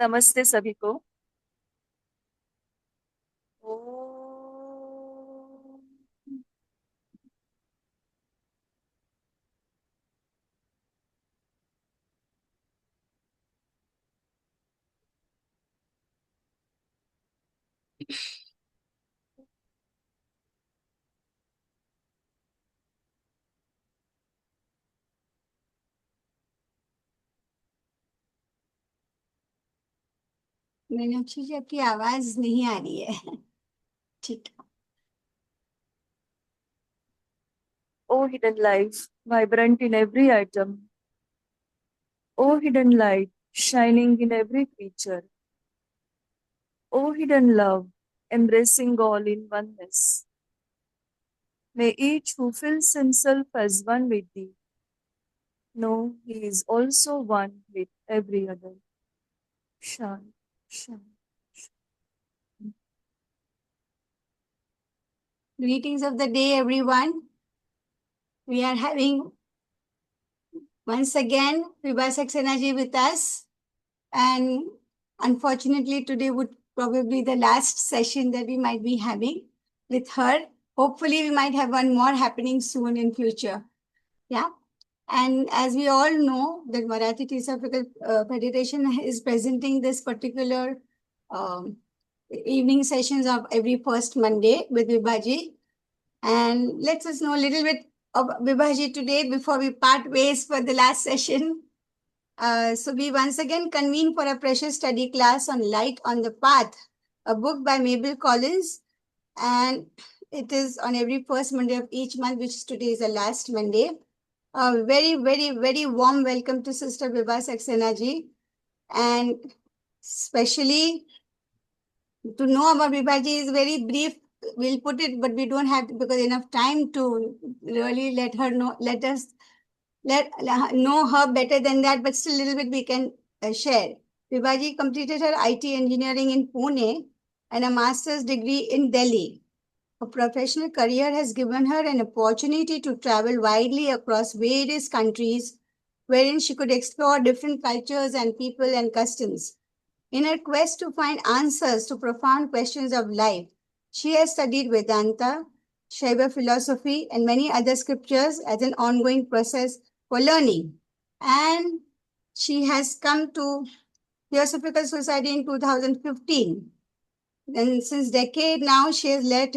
नमस्ते सभी को। ओ, मीनाक्षी जी, आपकी आवाज नहीं आ रही है। ठीक है। O hidden life, vibrant in every atom. O hidden light, shining in every creature. O hidden love, embracing all in oneness. May each who feels himself as one with thee know he is also one with every other. Shan, shan. Greetings of the day, everyone. We are having once again Vibha Saxena ji with us, and unfortunately, today would probably the last session that we might be having with her. Hopefully, we might have one more happening soon in future. Yeah. And as we all know, that Marathi Theosophical Federation is presenting this particular um, evening sessions of every first Monday with Vibhaji. And let us know a little bit of Vibhaji today before we part ways for the last session. So we once again convene for a precious study class on Light on the Path, a book by Mabel Collins. And it is on every first Monday of each month, which today is the last Monday. A very, very, very warm welcome to Sister Vibha Saxena ji. And especially to know about Vibhaji is very brief. We'll put it, but we don't have because enough time to really let her know, let know her better than that, but still a little bit we can share. Vibhaji completed her IT engineering in Pune and a master's degree in Delhi. Her professional career has given her an opportunity to travel widely across various countries, wherein she could explore different cultures and people and customs. In her quest to find answers to profound questions of life, she has studied Vedanta, Shaiva philosophy, and many other scriptures as an ongoing process for learning. And she has come to Theosophical Society in 2015. And since decade now, she has led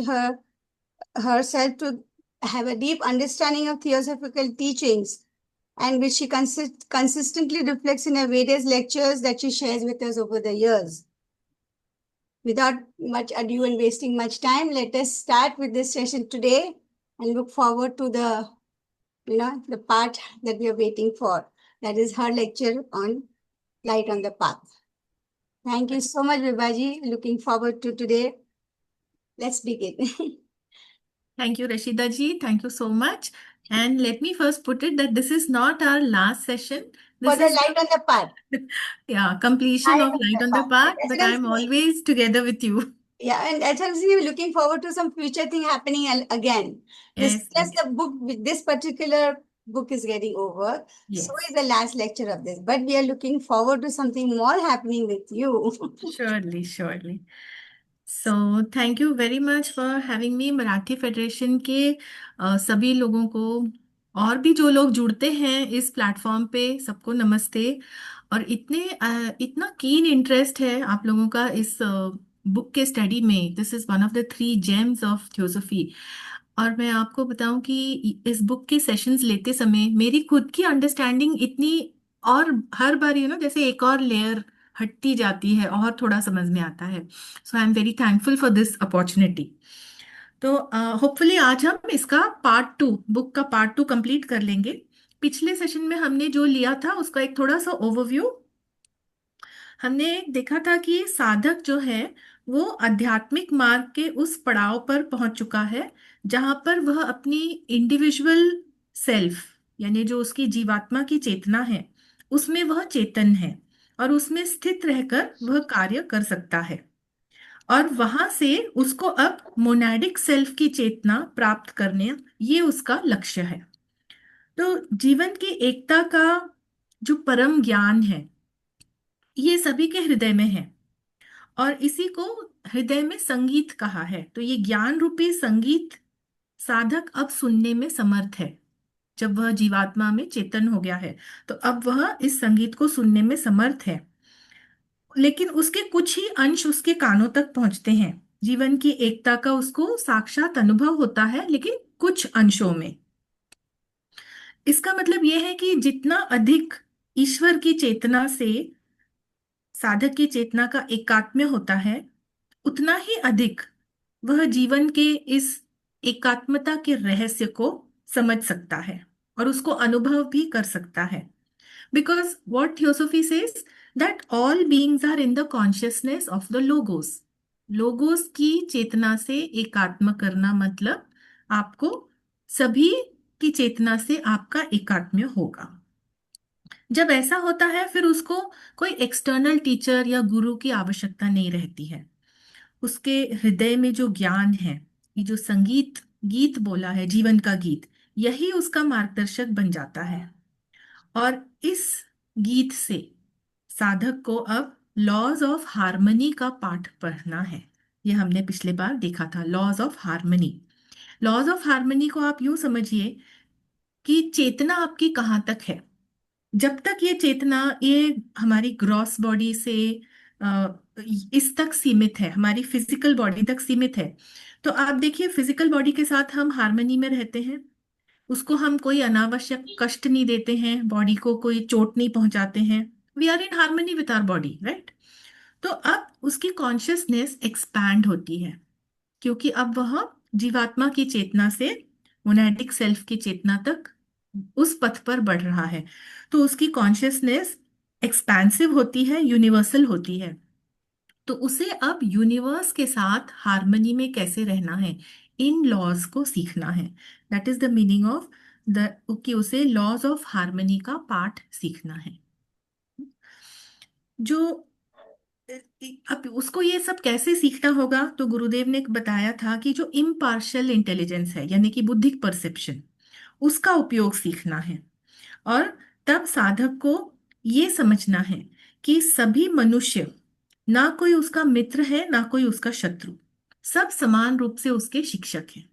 herself to have a deep understanding of theosophical teachings, and which she consistently reflects in her various lectures that she shares with us over the years. Without much ado and wasting much time, let us start with this session today and look forward to the part that we are waiting for. That is her lecture on Light on the Path. Thank you so much, Vibhaji. Looking forward to today. Let's begin. Thank you, Rashida ji. Thank you so much. And let me first put it that this is not our last session. For This the is Light on the Path. yeah, completion Light of on Light the on the Path. Path, That's but what I'm I'm saying. always together with you. Yeah, and actually we're looking forward to some future thing happening again. This Yes, just yes, the book with this particular book is getting over. So yes. is the last lecture of this. But we are looking forward to something more happening with you. Surely, surely. So thank you very much for having me. Marathi federation के सभी लोगों को और भी जो लोग जुड़ते हैं इस प्लेटफॉर्म पे सबको नमस्ते। और इतना कीन इंटरेस्ट है आप लोगों का इस बुक के स्टडी में। This is one of the three James of theosophy. और मैं आपको बताऊं कि इस बुक के सेशंस लेते समय मेरी खुद की अंडरस्टैंडिंग इतनी और हर बार जैसे एक और लेयर हटती जाती है और थोड़ा समझ में आता है। So I am very thankful for this opportunity. तो होपफुली आज हम इसका पार्ट 2 बुक का पार्ट 2 कंप्लीट कर लेंगे। पिछले सेशन में हमने जो लिया था उसका एक थोड़ा सा ओवरव्यू हमने देखा था कि साधक जो है वो आध्यात्मिक मार्ग के उस पड़ाव पर पहुंच चुका है जहां पर वह अपनी इंडिविजुअल सेल्फ यानी जो उसकी जीवात्मा की चेतना है उसमें वह चेतन है और उसमें स्थित रहकर वह कार्य कर सकता है। और वहां से उसको अब मोनाडिक सेल्फ की चेतना प्राप्त करने ये उसका लक्ष्य है। तो जीवन की एकता का जो परम ज्ञान है ये सभी के हृदय में है, और इसी को हृदय में संगीत कहा है। तो ये ज्ञान रूपी संगीत साधक अब सुनने में समर्थ है। जब वह जीवात्मा में चेतन हो गया है, तो अब वह इस संगीत को सुनने में समर्थ है। लेकिन उसके कुछ ही अंश उसके कानों तक पहुंचते हैं। जीवन की एकता का उसको साक्षात अनुभव होता है, लेकिन कुछ अंशों में। इसका मतलब यह है कि जितना अधिक ईश्वर की चेतना से साधक की चेतना का एकात्म्य होता है, उतना ही अधिक वह जीवन के इस एकात्मता के रहस्य को समझ सकता है और उसको अनुभव भी कर सकता है। Because what Theosophy says, that all beings are in the consciousness of the logos. Logos की चेतना से एकात्म करना मतलब आपको सभी की चेतना से आपका एकात्म्य होगा। जब ऐसा होता है, फिर उसको कोई एक्सटर्नल टीचर या गुरु की आवश्यकता नहीं रहती है। उसके हृदय में जो ज्ञान है, ये जो संगीत गीत बोला है, जीवन का गीत, यही उसका मार्गदर्शक बन जाता है। और इस गीत से साधक को अब लॉज ऑफ हार्मनी का पाठ पढ़ना है। ये हमने पिछले बार देखा था, laws of harmony. Laws of harmony को आप यूं समझिए कि चेतना आपकी कहाँ तक है। जब तक ये चेतना ये हमारी ग्रॉस बॉडी से अ, इस तक सीमित है, हमारी फिजिकल बॉडी तक सीमित है, तो आप देखिए फिजिकल बॉडी के साथ हम हार्मनी में रहते हैं। उसको हम कोई अनावश्यक कष्ट नहीं देते हैं, बॉडी को कोई चोट नहीं पहुंचाते हैं। We are in harmony with our body, right. तो अब उसकी कॉन्शियसनेस एक्सपैंड होती है, क्योंकि अब वह जीवात्मा की चेतना से मोनेटिक सेल्फ की चेतना तक उस पथ पर बढ़ रहा है। तो उसकी कॉन्शियसनेस एक्सपेंसिव होती है, यूनिवर्सल होती है। तो उसे अब यूनिवर्स के साथ हार्मनी में कैसे रहना है, इन लॉज को सीखना है। That is the meaning of the कि उसे लॉज ऑफ हार्मनी का पाठ सीखना है। जो अब उसको ये सब कैसे सीखना होगा, तो गुरुदेव ने बताया था कि जो इम्पार्शियल इंटेलिजेंस है, यानी कि बुद्धिक परसेप्शन, उसका उपयोग सीखना है। और तब साधक को ये समझना है कि सभी मनुष्य, ना कोई उसका मित्र है ना कोई उसका शत्रु, सब समान रूप से उसके शिक्षक हैं।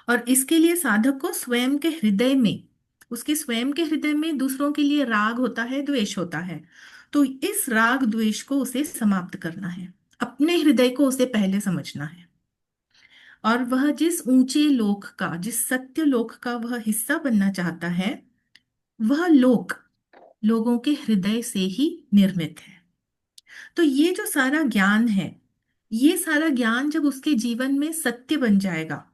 और इसके लिए साधक को स्वयं के हृदय में, उसके स्वयं के हृदय में दूसरों के लिए राग होता है, द्वेष होता है। तो इस राग द्वेष को उसे समाप्त करना है, अपने हृदय को उसे पहले समझना है। और वह जिस ऊंचे लोक का, जिस सत्य लोक का वह हिस्सा बनना चाहता है, वह लोक लोगों के हृदय से ही निर्मित है। तो ये जो सारा ज्ञान है, ये सारा ज्ञान जब उसके जीवन में सत्य बन जाएगा,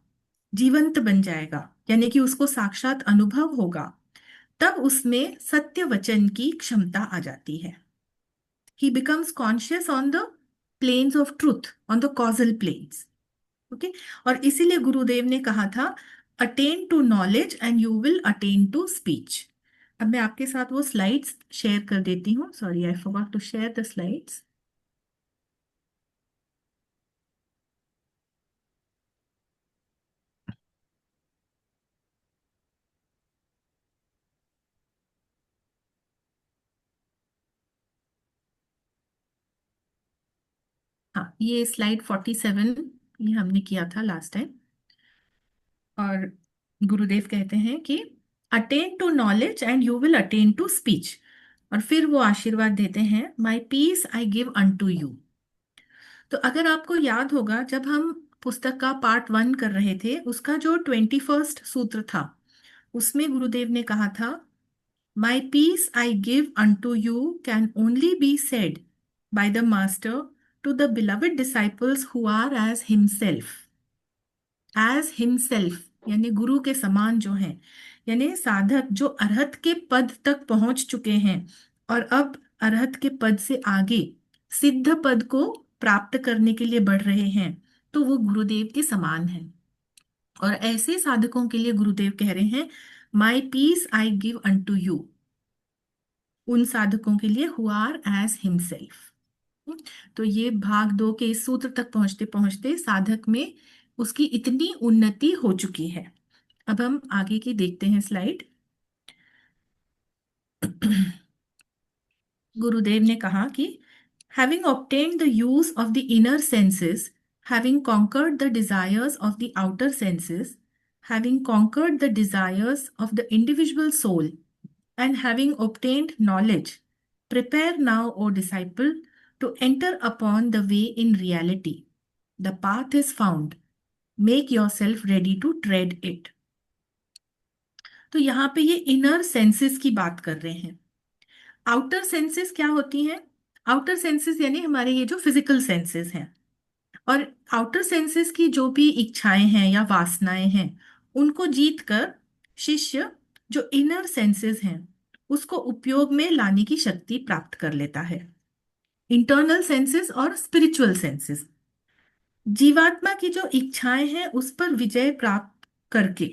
जीवंत बन जाएगा, यानी कि उसको साक्षात अनुभव होगा, तब उसमें सत्य वचन की क्षमता आ जाती है। He becomes conscious on the planes of truth, on the causal planes. Okay. और इसीलिए गुरुदेव ने कहा था, attain to knowledge and you will attain to speech. अब मैं आपके साथ वो स्लाइड्स शेयर कर देती हूँ। Sorry, I forgot to share the slides. हाँ, ये स्लाइड 47 ये हमने किया था लास्ट टाइम। और गुरुदेव कहते हैं कि attain to knowledge and you will attain to speech. और फिर वो आशीर्वाद देते हैं, my peace I give unto you. तो अगर आपको याद होगा, जब हम पुस्तक का पार्ट 1 कर रहे थे, उसका जो 21st सूत्र था, उसमें गुरुदेव ने कहा था, my peace I give unto you can only be said by the master to the beloved disciples who are as himself. As himself यानी गुरु के समान जो हैं, यानी साधक जो अरहत के पद तक पहुंच चुके हैं और अब अरहत के पद से आगे सिद्ध पद को प्राप्त करने के लिए बढ़ रहे हैं, तो वो गुरुदेव के समान हैं। और ऐसे साधकों के लिए गुरुदेव कह रहे हैं, my peace I give unto you, उन साधकों के लिए हु आर एज हिमसेल्फ। तो ये भाग 2 के इस सूत्र तक पहुंचते पहुंचते साधक में उसकी इतनी उन्नति हो चुकी है। अब हम आगे की देखते हैं स्लाइड। गुरुदेव ने कहा कि having obtained the use of the inner senses, having conquered the desires of the outer senses, having conquered the desires of the individual soul, and having obtained knowledge, prepare now, O disciple, to enter upon the way in reality. The path is found. Make yourself ready to tread it. तो यहाँ पे ये inner senses की बात कर रहे हैं। Outer senses क्या होती हैं? आउटर सेंसेस यानी हमारे ये जो फिजिकल सेंसेस हैं, और आउटर सेंसेस की जो भी इच्छाएं हैं या वासनाएं हैं, उनको जीत कर शिष्य जो इनर सेंसेस हैं उसको उपयोग में लाने की शक्ति प्राप्त कर लेता है। इंटरनल सेंसेस और स्पिरिचुअल सेंसेस, जीवात्मा की जो इच्छाएं हैं उस पर विजय प्राप्त करके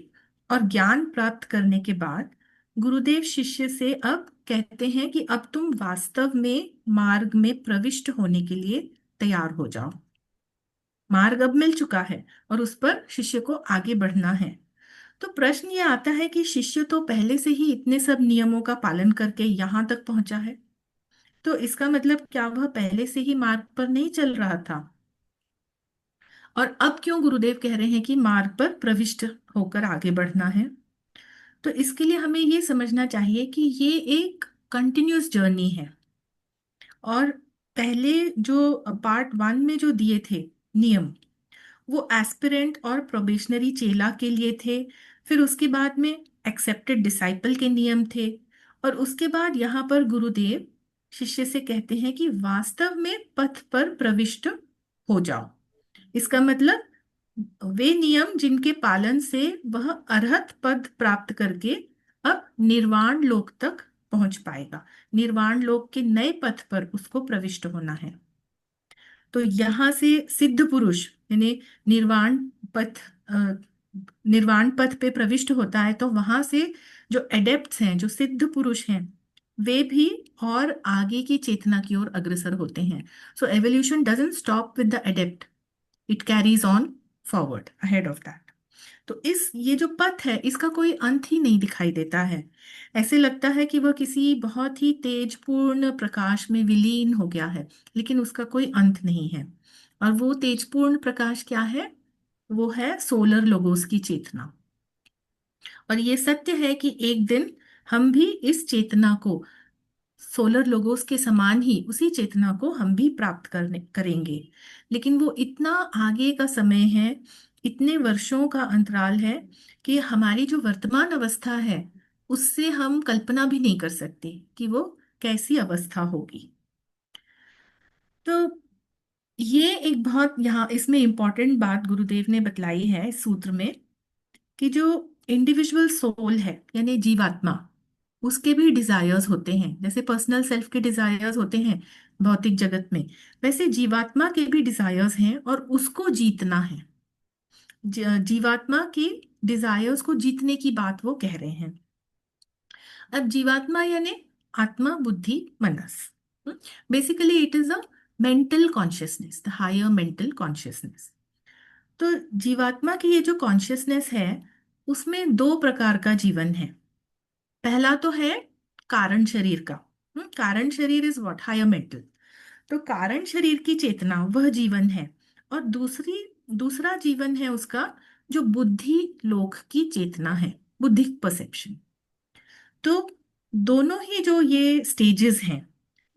और ज्ञान प्राप्त करने के बाद गुरुदेव शिष्य से अब कहते हैं कि अब तुम वास्तव में मार्ग में प्रविष्ट होने के लिए तैयार हो जाओ। मार्ग अब मिल चुका है और उस पर शिष्य को आगे बढ़ना है। तो प्रश्न ये आता है कि शिष्य तो पहले से ही इतने सब नियमों का पालन करके यहाँ तक पहुंचा है, तो इसका मतलब क्या वह पहले से ही मार्ग पर नहीं चल रहा था? और अब क्यों गुरुदेव कह रहे हैं कि मार्ग पर प्रविष्ट होकर आगे बढ़ना है? तो इसके लिए हमें ये समझना चाहिए कि ये एक कंटिन्यूस जर्नी है। और पहले जो पार्ट 1 में जो दिए थे नियम, वो एस्पिरेंट और प्रोबेशनरी चेला के लिए थे। फिर उसके बाद में एक्सेप्टेड डिसाइपल के नियम थे, और उसके बाद यहाँ पर गुरुदेव शिष्य से कहते हैं कि वास्तव में पथ पर प्रविष्ट हो जाओ। इसका मतलब वे नियम जिनके पालन से वह अरहत पद प्राप्त करके अब निर्वाण लोक तक पहुंच पाएगा। निर्वाण लोक के नए पथ पर उसको प्रविष्ट होना है। तो यहाँ से सिद्ध पुरुष यानी पथ निर्वाण पथ पे प्रविष्ट होता है, तो वहां से जो एडेप्ट्स हैं, जो सिद्ध पुरुष हैं, वे भी और आगे की चेतना की ओर अग्रसर होते हैं। So evolution doesn't stop with the adept, it carries on forward ahead of that. तो ये जो पथ है इसका कोई अंत ही नहीं दिखाई देता है। ऐसे लगता है कि वह किसी बहुत ही तेजपूर्ण प्रकाश में विलीन हो गया है, लेकिन उसका कोई अंत नहीं है। और वो तेजपूर्ण प्रकाश क्या है? वो है सोलर लोगोस की चेतना। और ये सत्य है कि एक दिन हम भी इस चेतना को, सोलर लोगोस के समान ही उसी चेतना को हम भी प्राप्त करेंगे। लेकिन वो इतना आगे का समय है, इतने वर्षों का अंतराल है कि हमारी जो वर्तमान अवस्था है उससे हम कल्पना भी नहीं कर सकते कि वो कैसी अवस्था होगी। तो ये एक बहुत यहाँ इसमें इंपॉर्टेंट बात गुरुदेव ने बतलाई है इस सूत्र में, कि जो इंडिविजुअल सोल है यानी जीवात्मा, उसके भी डिजायर्स होते हैं। जैसे पर्सनल सेल्फ के डिजायर्स होते हैं भौतिक जगत में, वैसे जीवात्मा के भी डिजायर्स हैं और उसको जीतना है। जीवात्मा की डिजायर्स को जीतने की बात वो कह रहे हैं। अब जीवात्मा यानी आत्मा, बुद्धि, मनस। Basically it is a mental consciousness, the higher mental consciousness. तो जीवात्मा की ये जो कॉन्शियसनेस है उसमें 2 प्रकार का जीवन है। पहला तो है कारण शरीर का। कारण शरीर इज व्हाट? Higher mental. तो कारण शरीर की चेतना वह जीवन है। और दूसरा जीवन है उसका जो बुद्धि लोक की चेतना है, बुद्धिक परसेप्शन। तो दोनों ही जो ये स्टेजेस हैं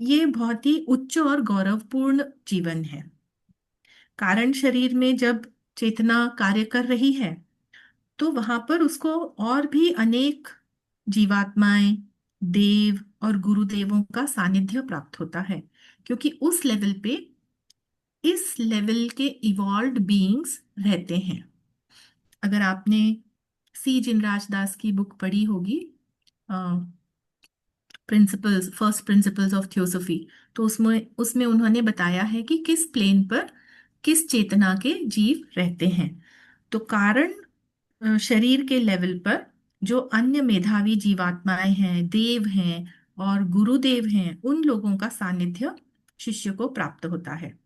ये बहुत ही उच्च और गौरवपूर्ण जीवन है। कारण शरीर में जब चेतना कार्य कर रही है तो वहां पर उसको और भी अनेक जीवात्माएं, देव और गुरुदेवों का सानिध्य प्राप्त होता है, क्योंकि उस लेवल पे इस लेवल के इवॉल्व्ड बीइंग्स रहते हैं। अगर आपने सी जिनराज दास की बुक पढ़ी होगी, principles, first principles of theosophy, तो उसमें उसमें उन्होंने बताया है कि किस प्लेन पर किस चेतना के जीव रहते हैं। तो कारण शरीर के लेवल पर जो अन्य मेधावी जीवात्माएं हैं, देव हैं और गुरुदेव हैं, उन लोगों का सानिध्य शिष्य को प्राप्त होता है।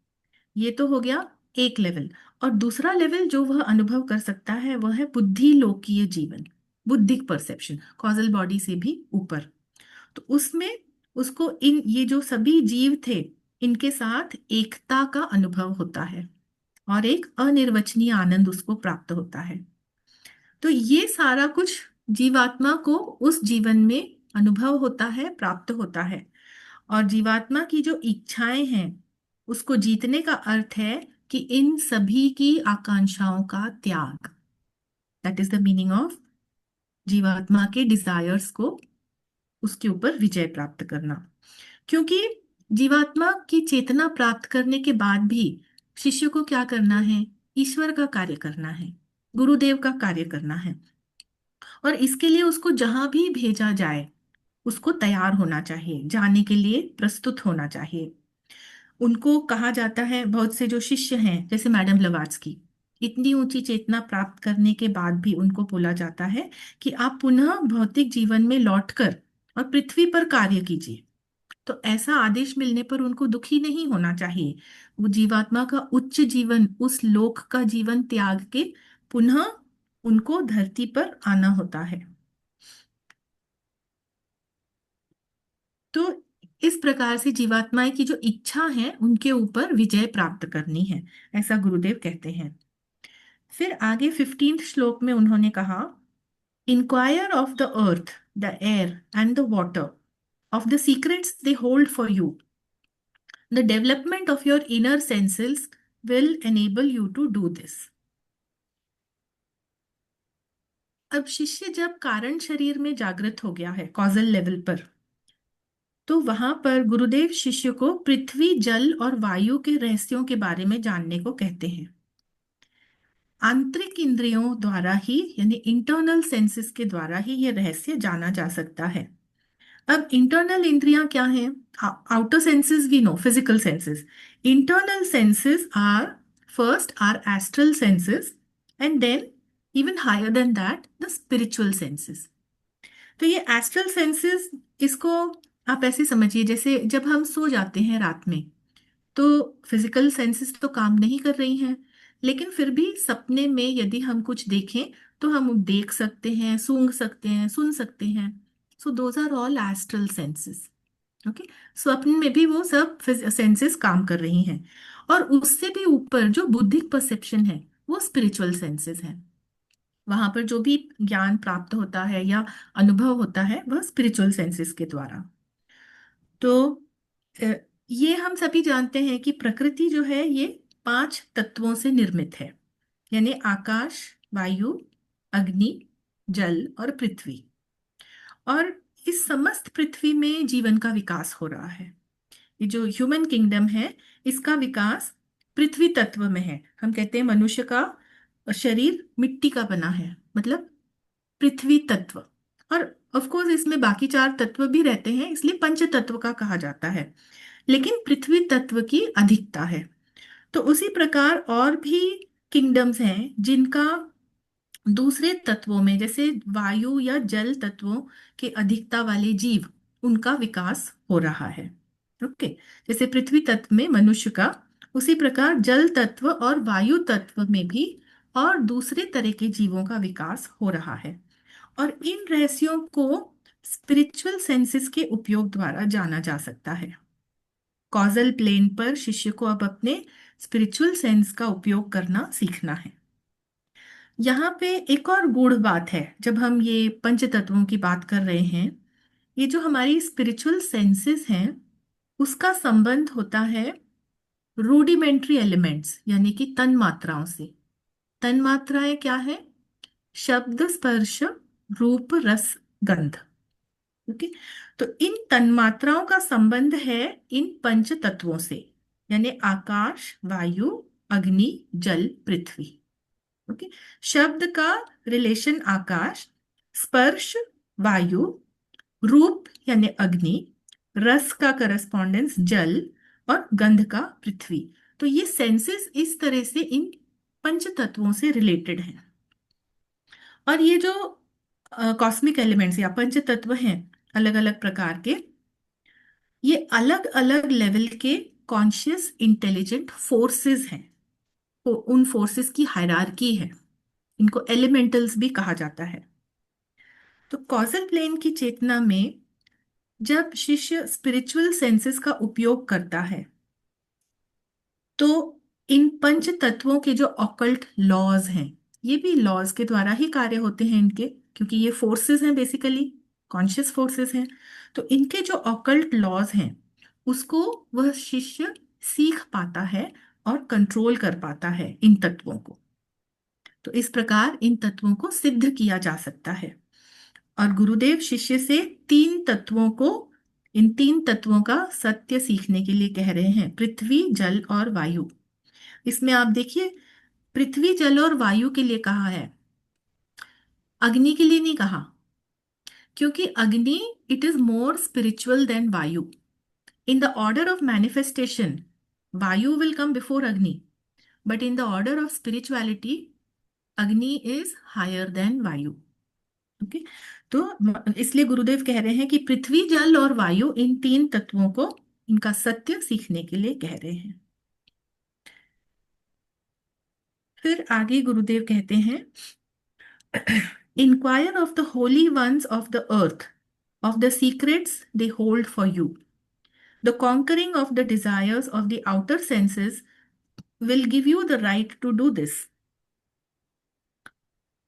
ये तो हो गया एक लेवल। और दूसरा लेवल जो वह अनुभव कर सकता है वह है बुद्धि लोकीय जीवन, बुद्धिक परसेप्शन, कॉजल बॉडी से भी ऊपर। तो उसमें उसको इन ये जो सभी जीव थे इनके साथ एकता का अनुभव होता है और एक अनिर्वचनीय आनंद उसको प्राप्त होता है। तो ये सारा कुछ जीवात्मा को उस जीवन में अनुभव होता है, प्राप्त होता है। और जीवात्मा की जो इच्छाएं हैं उसको जीतने का अर्थ है कि इन सभी की आकांक्षाओं का त्याग। That is the meaning of जीवात्मा के डिजायर्स को, उसके ऊपर विजय प्राप्त करना। क्योंकि जीवात्मा की चेतना प्राप्त करने के बाद भी शिष्य को क्या करना है? ईश्वर का कार्य करना है, गुरुदेव का कार्य करना है। और इसके लिए उसको जहां भी भेजा जाए उसको तैयार होना चाहिए, जाने के लिए प्रस्तुत होना चाहिए। उनको कहा जाता है, बहुत से जो शिष्य हैं जैसे मैडम ब्लवात्स्की, इतनी ऊंची चेतना प्राप्त करने के बाद भी उनको बोला जाता है कि आप पुनः भौतिक जीवन में लौटकर और पृथ्वी पर कार्य कीजिए। तो ऐसा आदेश मिलने पर उनको दुखी नहीं होना चाहिए। वो जीवात्मा का उच्च जीवन, उस लोक का जीवन त्याग के पुनः उनको धरती पर आना होता है। तो इस प्रकार से जीवात्माएं की जो इच्छा है उनके ऊपर विजय प्राप्त करनी है, ऐसा गुरुदेव कहते हैं। फिर आगे 15th श्लोक में उन्होंने कहा, inquire of the earth, the air and the water, of the secrets they hold for you, the development of your inner senses will enable you to do this. अब शिष्य जब कारण शरीर में जागृत हो गया है कॉजल लेवल पर, तो वहां पर गुरुदेव शिष्य को पृथ्वी, जल और वायु के रहस्यों के बारे में जानने को कहते हैं। आंतरिक इंद्रियों द्वारा ही, यानी इंटरनल सेंसेस के द्वारा ही ये रहस्य जाना जा सकता है। अब इंटरनल इंद्रियां क्या हैं? Outer senses we know, physical senses. Internal senses are, first are astral senses, and then even higher than that the spiritual senses. तो ये एस्ट्रल सेंसेस, इसको आप ऐसे समझिए जैसे जब हम सो जाते हैं रात में, तो फिजिकल सेंसेस तो काम नहीं कर रही हैं, लेकिन फिर भी सपने में यदि हम कुछ देखें तो हम देख सकते हैं, सूंघ सकते हैं, सुन सकते हैं। So those are all astral senses. Okay, स्वप्न में भी वो सब सेंसेस काम कर रही हैं। और उससे भी ऊपर जो बुद्धिक परसेप्शन है वो स्पिरिचुअल सेंसेस है। वहां पर जो भी ज्ञान प्राप्त होता है या अनुभव होता है वह स्पिरिचुअल सेंसेस के द्वारा। तो अ, ये हम सभी जानते हैं कि प्रकृति जो है ये 5 तत्वों से निर्मित है, यानी आकाश, वायु, अग्नि, जल और पृथ्वी। और इस समस्त पृथ्वी में जीवन का विकास हो रहा है। ये जो ह्यूमन किंगडम है इसका विकास पृथ्वी तत्व में है। हम कहते हैं मनुष्य का शरीर मिट्टी का बना है, मतलब पृथ्वी तत्व। और ऑफ कोर्स इसमें बाकी 4 तत्व भी रहते हैं, इसलिए पंच तत्व का कहा जाता है, लेकिन पृथ्वी तत्व की अधिकता है। तो उसी प्रकार और भी किंगडम्स हैं जिनका दूसरे तत्वों में, जैसे वायु या जल तत्वों के अधिकता वाले जीव, उनका विकास हो रहा है। ओके, जैसे पृथ्वी तत्व में मनुष्य का, उसी प्रकार जल तत्व और वायु तत्व में भी और दूसरे तरह के जीवों का विकास हो रहा है। और इन रहस्यों को स्पिरिचुअल सेंसेस के उपयोग द्वारा जाना जा सकता है। कॉजल प्लेन पर शिष्य को अब अपने स्पिरिचुअल सेंस का उपयोग करना सीखना है। यहाँ पे एक और गूढ़ बात है, जब हम ये पंच तत्वों की बात कर रहे हैं, ये जो हमारी स्पिरिचुअल सेंसेस हैं उसका संबंध होता है रूडिमेंट्री एलिमेंट्स, यानी कि तन मात्राओं से। तन मात्राएं क्या है? शब्द, स्पर्श, रूप, रस, गंध। ओके, तो इन तन्मात्राओं का संबंध है इन पंच तत्वों से, यानी आकाश, वायु, अग्नि, जल, पृथ्वी। ओके, शब्द का रिलेशन आकाश, स्पर्श वायु, रूप यानी अग्नि, रस का करस्पॉन्डेंस जल और गंध का पृथ्वी। तो ये सेंसेस इस तरह से इन पंच तत्वों से रिलेटेड हैं। और ये जो कॉस्मिक एलिमेंट्स या पंच तत्व हैं अलग अलग प्रकार के, ये अलग अलग लेवल के कॉन्शियस इंटेलिजेंट फोर्सेस हैं। तो उन फोर्सेस की हायरार्की है, इनको एलिमेंटल्स भी कहा जाता है। तो कॉजल प्लेन की चेतना में जब शिष्य स्पिरिचुअल सेंसेस का उपयोग करता है तो इन पंच तत्वों के जो ऑकल्ट लॉज हैं, ये भी लॉज के द्वारा ही कार्य होते हैं इनके, क्योंकि ये फोर्सेस हैं, बेसिकली कॉन्शियस फोर्सेस हैं। तो इनके जो ऑकल्ट लॉज हैं उसको वह शिष्य सीख पाता है और कंट्रोल कर पाता है इन तत्वों को। तो इस प्रकार इन तत्वों को सिद्ध किया जा सकता है। और गुरुदेव शिष्य से इन तीन तत्वों का सत्य सीखने के लिए कह रहे हैं, पृथ्वी, जल और वायु। इसमें आप देखिए, पृथ्वी, जल और वायु के लिए कहा है, अग्नि के लिए नहीं कहा, क्योंकि अग्नि it is more spiritual than वायु। In the order of manifestation वायु विल कम बिफोर अग्नि, but in the order of spirituality अग्नि इज हायर देन वायु। ओके, तो इसलिए गुरुदेव कह रहे हैं कि पृथ्वी, जल और वायु, इन तीन तत्वों को इनका सत्य सीखने के लिए कह रहे हैं। फिर आगे गुरुदेव कहते हैं, inquire of the holy ones of the earth, of the secrets they hold for you. The conquering of the desires of the outer senses will give you the right to do this.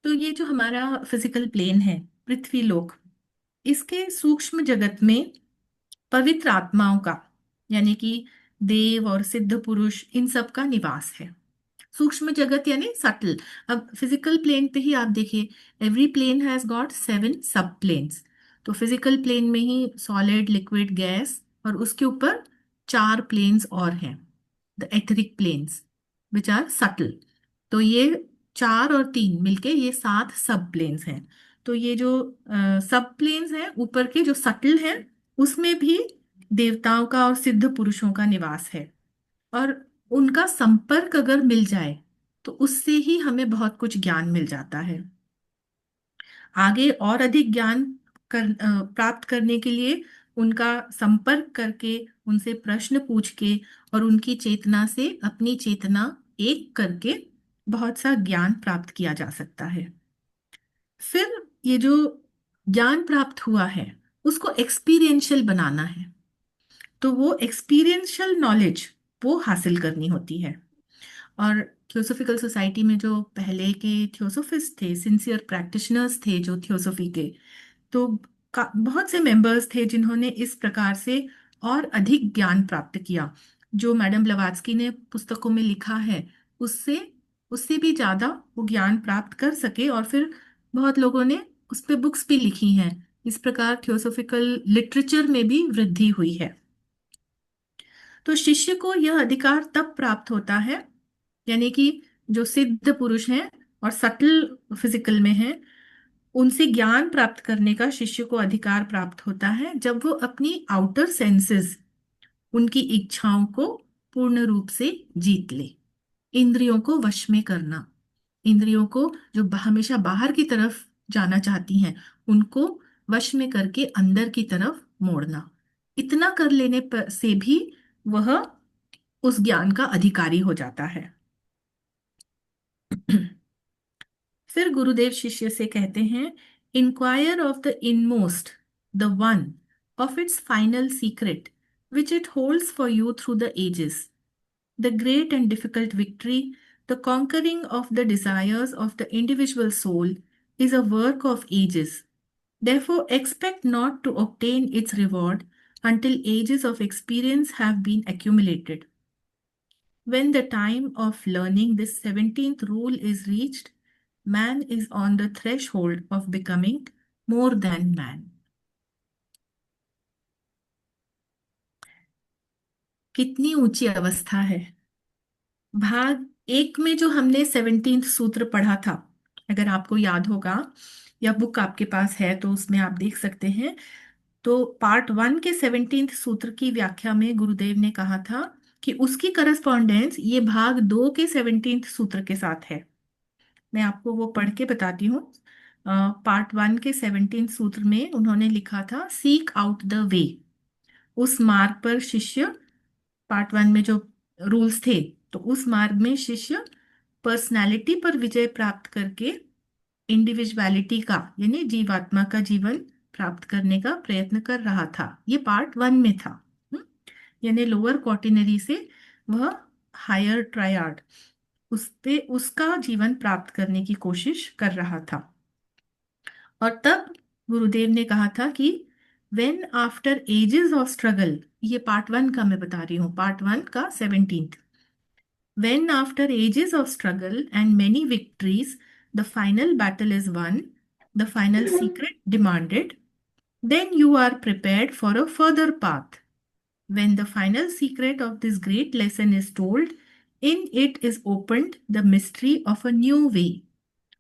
तो ये जो हमारा physical plane है, पृथ्वी लोक, इसके सूक्ष्म जगत में पवित्र आत्माओं का, यानी कि देव और सिद्ध पुरुष, इन सब का निवास है। सूक्ष्म जगत यानी सटल। अब फिजिकल प्लेन पे ही आप देखिए, एवरी प्लेन हैज गॉट 7 सब प्लेन्स। तो फिजिकल प्लेन में ही सॉलिड, लिक्विड, गैस, और उसके ऊपर 4 प्लेन्स और हैं, the etheric planes which are subtle. तो ये 4 और 3 मिलके ये 7 सब प्लेन्स हैं। तो ये जो सब प्लेन्स हैं ऊपर के जो सटल हैं, उसमें भी देवताओं का और सिद्ध पुरुषों का निवास है। और उनका संपर्क अगर मिल जाए तो उससे ही हमें बहुत कुछ ज्ञान मिल जाता है। आगे और अधिक ज्ञान प्राप्त करने के लिए उनका संपर्क करके, उनसे प्रश्न पूछ के और उनकी चेतना से अपनी चेतना एक करके बहुत सा ज्ञान प्राप्त किया जा सकता है। फिर ये जो ज्ञान प्राप्त हुआ है उसको एक्सपीरियंशियल बनाना है। तो वो एक्सपीरियंशियल नॉलेज वो हासिल करनी होती है। और थियोसोफिकल सोसाइटी में जो पहले के थियोसोफिस्ट थे, सिंसियर प्रैक्टिशनर्स थे जो थियोसोफी के, तो बहुत से मेंबर्स थे जिन्होंने इस प्रकार से और अधिक ज्ञान प्राप्त किया। जो मैडम ब्लवात्स्की ने पुस्तकों में लिखा है उससे उससे भी ज्यादा वो ज्ञान प्राप्त कर सके, और फिर बहुत लोगों ने उस पे बुक्स भी लिखी हैं। इस प्रकार थियोसोफिकल लिटरेचर में भी वृद्धि हुई है। तो शिष्य को यह अधिकार तब प्राप्त होता है, यानी कि जो सिद्ध पुरुष हैं और सटल फिजिकल में हैं, उनसे ज्ञान प्राप्त करने का शिष्य को अधिकार प्राप्त होता है जब वो अपनी आउटर सेंसेस, उनकी इच्छाओं को पूर्ण रूप से जीत ले। इंद्रियों को वश में करना, इंद्रियों को जो हमेशा बाहर की तरफ जाना चाहती हैं उनको वश में करके अंदर की तरफ मोड़ना, इतना कर लेने पर से भी वह उस ज्ञान का अधिकारी हो जाता है। फिर गुरुदेव शिष्य से कहते हैं, inquire of the inmost, the one of its final secret which it holds for you through the ages, the great and difficult victory, the conquering of the desires of the individual soul is a work of ages. Therefore, expect not to obtain its reward until ages of experience have been accumulated. When the time of learning this 17th rule is reached, man is on the threshold of becoming more than man. कितनी ऊंची अवस्था है। भाग 1 में जो हमने 17th सूत्र पढ़ा था, अगर आपको याद होगा या बुक आपके पास है तो उसमें आप देख सकते हैं। तो पार्ट 1 के 17th सूत्र की व्याख्या में गुरुदेव ने कहा था कि उसकी करस्पॉन्डेंस ये भाग 2 के 17th सूत्र के साथ है। मैं आपको वो पढ़ के बताती हूँ। पार्ट 1 के 17th सूत्र में उन्होंने लिखा था, सीक आउट द वे। उस मार्ग पर शिष्य, पार्ट 1 में जो रूल्स थे, तो उस मार्ग में शिष्य पर्सनालिटी पर विजय प्राप्त करके इंडिविजुअलिटी का, यानी जीवात्मा का जीवन प्राप्त करने का प्रयत्न कर रहा था। ये पार्ट 1 में था। यानी लोअर क्वार्टिनरी से वह हायर ट्रायड उस पे उसका जीवन प्राप्त करने की कोशिश कर रहा था। और तब गुरुदेव ने कहा था कि when after ages of struggle, ये पार्ट 1 का मैं बता रही हूँ, पार्ट 1 का 17th, when after ages of struggle and many victories the final battle is won, the final secret demanded, then you are prepared for a further path. When the final secret of this great lesson is told, in it is opened the mystery of a new way,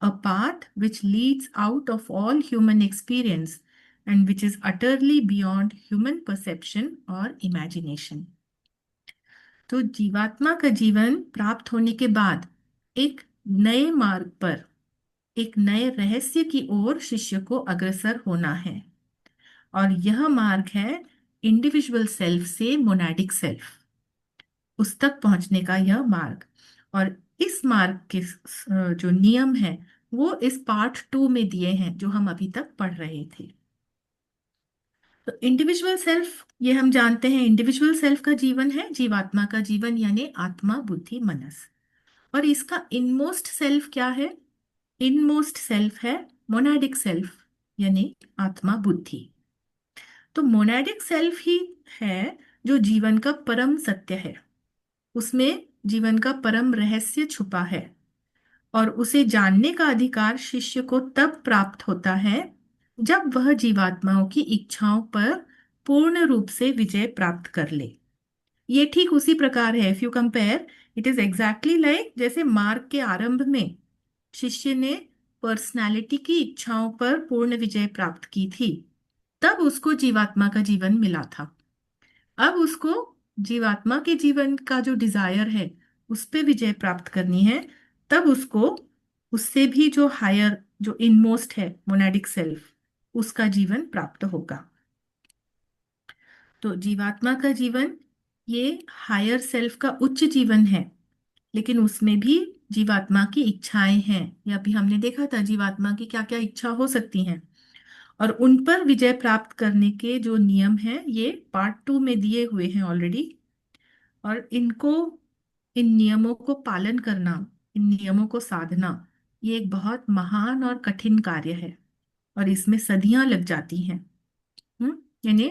a path which leads out of all human experience and which is utterly beyond human perception or imagination. तो जीवात्मा का जीवन प्राप्त होने के बाद एक नए मार्ग पर, एक नए रहस्य की ओर शिष्य को अग्रसर होना है। और यह मार्ग है इंडिविजुअल सेल्फ से मोनाडिक सेल्फ, उस तक पहुंचने का यह मार्ग। और इस मार्ग के जो नियम है वो इस पार्ट 2 में दिए हैं जो हम अभी तक पढ़ रहे थे। तो इंडिविजुअल सेल्फ, ये हम जानते हैं, इंडिविजुअल सेल्फ का जीवन है जीवात्मा का जीवन, यानी आत्मा बुद्धि मनस। और इसका इनमोस्ट सेल्फ क्या है? इनमोस्ट सेल्फ है मोनाडिक सेल्फ, यानी आत्मा बुद्धि। तो मोनाडिक सेल्फ ही है जो जीवन का परम सत्य है, उसमें जीवन का परम रहस्य छुपा है। और उसे जानने का अधिकार शिष्य को तब प्राप्त होता है जब वह जीवात्माओं की इच्छाओं पर पूर्ण रूप से विजय प्राप्त कर ले। ये ठीक उसी प्रकार है, if you compare, it is exactly like जैसे मार्ग के आरंभ में शिष्य ने पर्सनालिटी की इच्छाओं पर पूर्ण विजय प्राप्त की थी, तब उसको जीवात्मा का जीवन मिला था। अब उसको जीवात्मा के जीवन का जो डिजायर है उस पे विजय प्राप्त करनी है, तब उसको उससे भी जो हायर, जो इनमोस्ट है मोनाडिक सेल्फ, उसका जीवन प्राप्त होगा। तो जीवात्मा का जीवन ये हायर सेल्फ का उच्च जीवन है, लेकिन उसमें भी जीवात्मा की इच्छाएं हैं। या भी हमने देखा था जीवात्मा की क्या क्या इच्छा हो सकती हैं, और उन पर विजय प्राप्त करने के जो नियम हैं ये पार्ट 2 में दिए हुए हैं ऑलरेडी। और इनको, इन नियमों को पालन करना, इन नियमों को साधना, ये एक बहुत महान और कठिन कार्य है और इसमें सदियां लग जाती हैं। यानी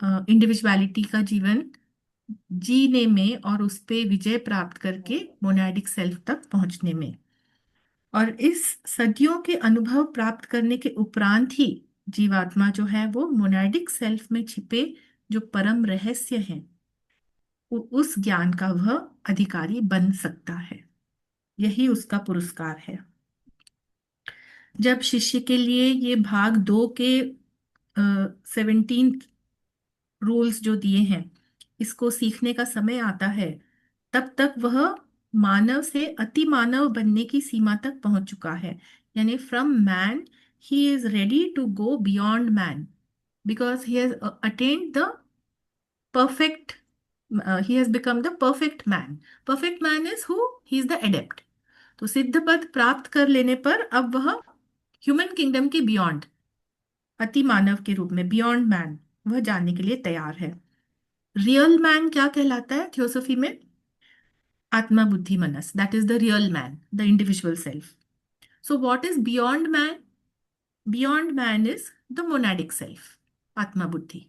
इंडिविजुअलिटी का जीवन जीने में और उस पे विजय प्राप्त करके मोनाडिक सेल्फ तक पहुंचने में। और इस सदियों के अनुभव प्राप्त करने के उपरांत ही जीवात्मा जो है वो मोनाडिक सेल्फ में छिपे जो परम रहस्य हैं उस ज्ञान का वह अधिकारी बन सकता है। यही उसका पुरस्कार है। जब शिष्य के लिए ये भाग 2 के 17 रूल्स जो दिए हैं इसको सीखने का समय आता है, तब तक वह मानव से अति मानव बनने की सीमा तक पहुंच चुका है। यानी from man he is ready to go beyond man because he has attained the perfect, he has become the perfect man. Perfect man is who? He is the adept. तो सिद्ध पद प्राप्त कर लेने पर अब वह ह्यूमन किंगडम के बियॉन्ड, अति मानव के रूप में बियॉन्ड मैन, वह जानने के लिए तैयार है। रियल मैन क्या कहलाता है थियोसॉफी में? आत्मा बुद्धि मनस, that is the real man, the individual self. So what is beyond man? Beyond man is the monadic self, आत्मा बुद्धि।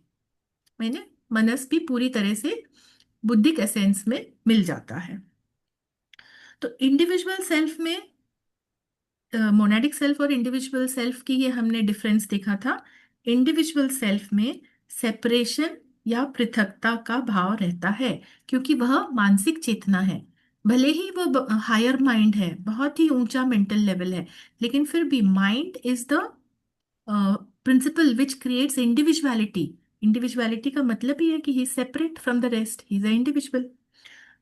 मैंने मनस भी पूरी तरह से बुद्धिक एसेंस में मिल जाता है। तो इंडिविजुअल सेल्फ में, मोनाडिक सेल्फ और इंडिविजुअल सेल्फ की ये हमने डिफरेंस देखा था। इंडिविजुअल सेल्फ में सेपरेशन या पृथकता का भाव रहता है क्योंकि वह मानसिक चेतना है। भले ही वो हायर माइंड है, बहुत ही ऊंचा मेंटल लेवल है, लेकिन फिर भी mind is the principle which creates individuality. Individuality का मतलब ही है कि he separate from the rest, he is a individual.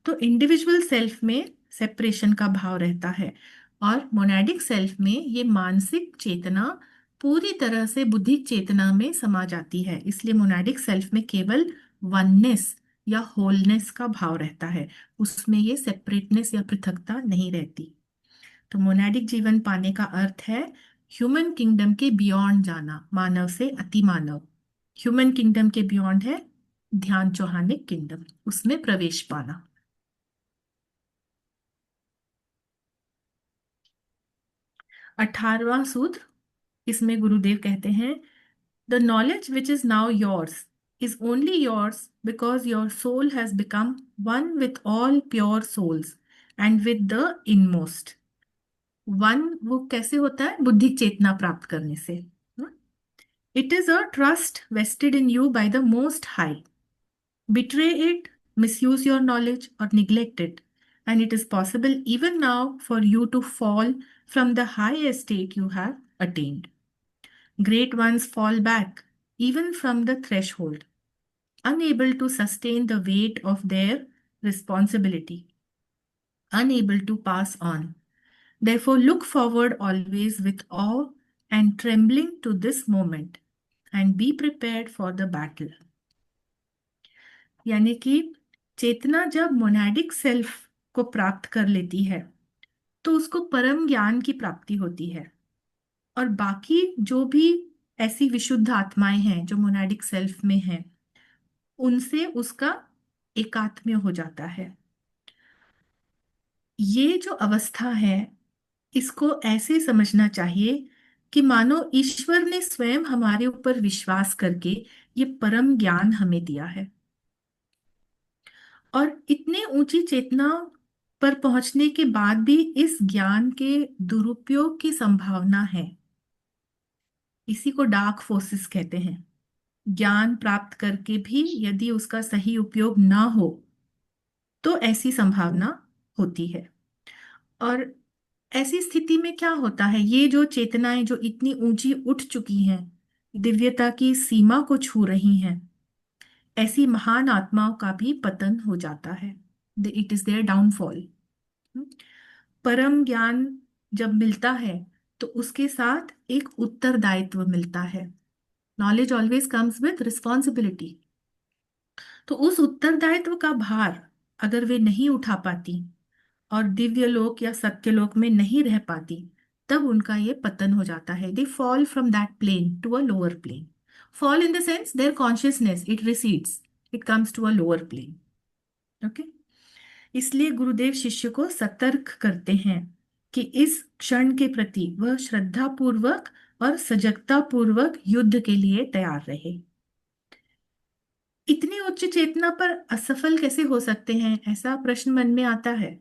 तो इंडिविजुअल सेल्फ में सेपरेशन का भाव रहता है और मोनाडिक सेल्फ में ये मानसिक चेतना पूरी तरह से बुद्धिक चेतना में समा जाती है। इसलिए मोनाडिक सेल्फ में केवल वननेस या होलनेस का भाव रहता है, उसमें ये सेपरेटनेस या पृथकता नहीं रहती। तो मोनाडिक जीवन पाने का अर्थ है ह्यूमन किंगडम के बियॉन्ड जाना, मानव से अति मानव। ह्यूमन किंगडम के बियॉन्ड है ध्यान चौहानिक किंगडम, उसमें प्रवेश पाना। 18वां सूत्र, इसमें गुरुदेव कहते हैं the knowledge which is now yours is only yours because your soul has become one with all pure souls and with the inmost. One वो कैसे होता है? बुद्धि चेतना प्राप्त करने से। It is a trust vested in you by the most high. Betray it, misuse your knowledge or neglect it, and it is possible even now for you to fall from the high estate you have attained. Great ones fall back even from the threshold, unable to sustain the weight of their responsibility, unable to pass on. Therefore, look forward always with awe and trembling to this moment and be prepared for the battle. यानी कि चेतना जब मोनाडिक self को प्राप्त कर लेती है तो उसको परम ज्ञान की प्राप्ति होती है, और बाकी जो भी ऐसी विशुद्ध आत्माएं हैं जो मोनाडिक सेल्फ में हैं, उनसे उसका एकात्म्य हो जाता है। ये जो अवस्था है, इसको ऐसे समझना चाहिए कि मानो ईश्वर ने स्वयं हमारे ऊपर विश्वास करके ये परम ज्ञान हमें दिया है, और इतने ऊंची चेतना पर पहुंचने के बाद भी इस ज्ञान के दुरुपयोग की संभावना है। इसी को डार्क फोर्सेस कहते हैं। ज्ञान प्राप्त करके भी यदि उसका सही उपयोग ना हो तो ऐसी संभावना होती है। और ऐसी स्थिति में क्या होता है, ये जो चेतनाएं जो इतनी ऊंची उठ चुकी हैं, दिव्यता की सीमा को छू रही हैं, ऐसी महान आत्माओं का भी पतन हो जाता है। It is their downfall. परम ज्ञान जब मिलता है तो उसके साथ एक उत्तरदायित्व मिलता है। Knowledge always comes with responsibility. तो उस उत्तरदायित्व का भार अगर वे नहीं उठा पाती और दिव्य लोक या सत्य लोक में नहीं रह पाती, तब उनका ये पतन हो जाता है। They fall from that plane to a lower plane. Fall in the sense their consciousness it recedes, it comes to a lower plane. Okay, इसलिए गुरुदेव शिष्य को सतर्क करते हैं कि इस क्षण के प्रति वह श्रद्धा पूर्वक और सजगता पूर्वक युद्ध के लिए तैयार रहे। इतनी उच्च चेतना पर असफल कैसे हो सकते हैं, ऐसा प्रश्न मन में आता है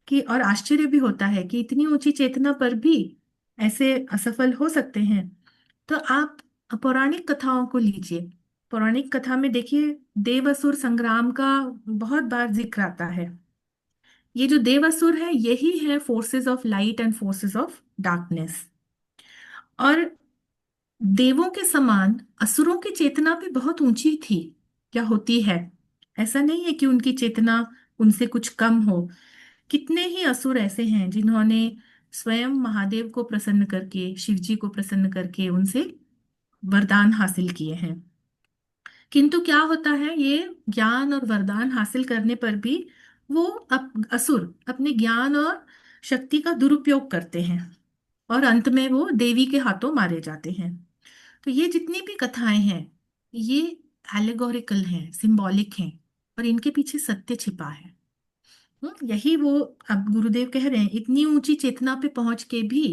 कि, और आश्चर्य भी होता है कि इतनी ऊंची चेतना पर भी ऐसे असफल हो सकते हैं। तो आप पौराणिक कथाओं को लीजिए। पौराणिक कथा में देखिए देव असुर संग्राम का बहुत बार जिक्र आता है। ये जो देव असुर है यही है forces of light and forces of darkness. और देवों के समान असुरों की चेतना भी बहुत ऊंची थी, क्या होती है। ऐसा नहीं है कि उनकी चेतना उनसे कुछ कम हो। कितने ही असुर ऐसे हैं जिन्होंने स्वयं महादेव को प्रसन्न करके, शिव जी को प्रसन्न करके उनसे वरदान हासिल किए हैं। किंतु क्या होता है, ये ज्ञान और वरदान हासिल करने पर भी वो असुर अपने ज्ञान और शक्ति का दुरुपयोग करते हैं और अंत में वो देवी के हाथों मारे जाते हैं। तो ये जितनी भी कथाएं हैं ये एलेगोरिकल हैं, सिंबॉलिक हैं, और इनके पीछे सत्य छिपा है। यही वो अब गुरुदेव कह रहे हैं, इतनी ऊंची चेतना पे पहुंच के भी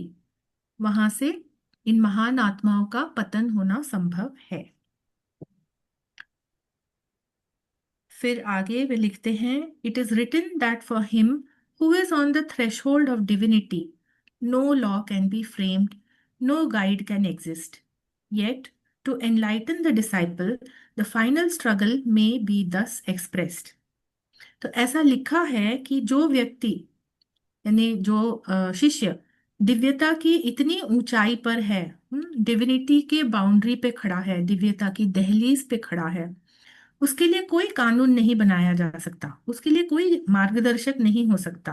वहां से इन महान आत्माओं का पतन होना संभव है। फिर आगे वे लिखते हैं, it is written that for him who is on the threshold of divinity no law can be framed, no guide can exist, yet to enlighten the disciple the final struggle may be thus expressed. तो ऐसा लिखा है कि जो व्यक्ति यानी जो शिष्य दिव्यता की इतनी ऊंचाई पर है, डिविनिटी के बाउंड्री पे खड़ा है, दिव्यता की दहलीज पे खड़ा है, उसके लिए कोई कानून नहीं बनाया जा सकता, उसके लिए कोई मार्गदर्शक नहीं हो सकता।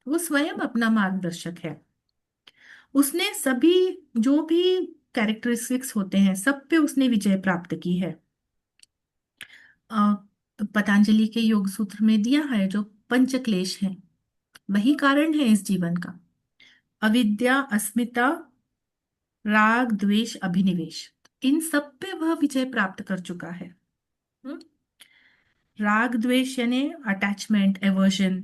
वो स्वयं अपना मार्गदर्शक है। उसने सभी जो भी कैरेक्टरिस्टिक्स होते हैं सब पे उसने विजय प्राप्त की है। पतंजलि के योग सूत्र में दिया है जो पंच क्लेश है वही कारण है इस जीवन का। अविद्या, अस्मिता, राग द्वेष अभिनिवेश, इन सब पे वह विजय प्राप्त कर चुका है। हम्म? राग द्वेष यानी अटैचमेंट एवर्जन,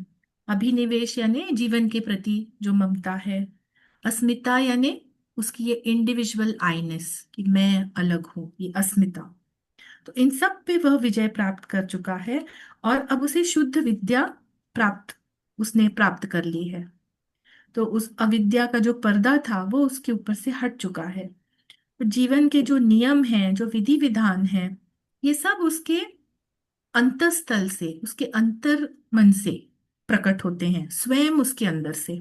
अभिनिवेश यानी जीवन के प्रति जो ममता है, अस्मिता यानी उसकी ये इंडिविजुअल आईनेस कि मैं अलग हूं, ये अस्मिता। तो इन सब पे वह विजय प्राप्त कर चुका है और अब उसे शुद्ध विद्या प्राप्त उसने प्राप्त कर ली है। तो उस अविद्या का जो पर्दा था वो उसके ऊपर से हट चुका है। तो जीवन के जो नियम हैं, जो विधि विधान हैं, ये सब उसके अंतस्थल से, उसके अंतर मन से प्रकट होते हैं, स्वयं उसके अंदर से।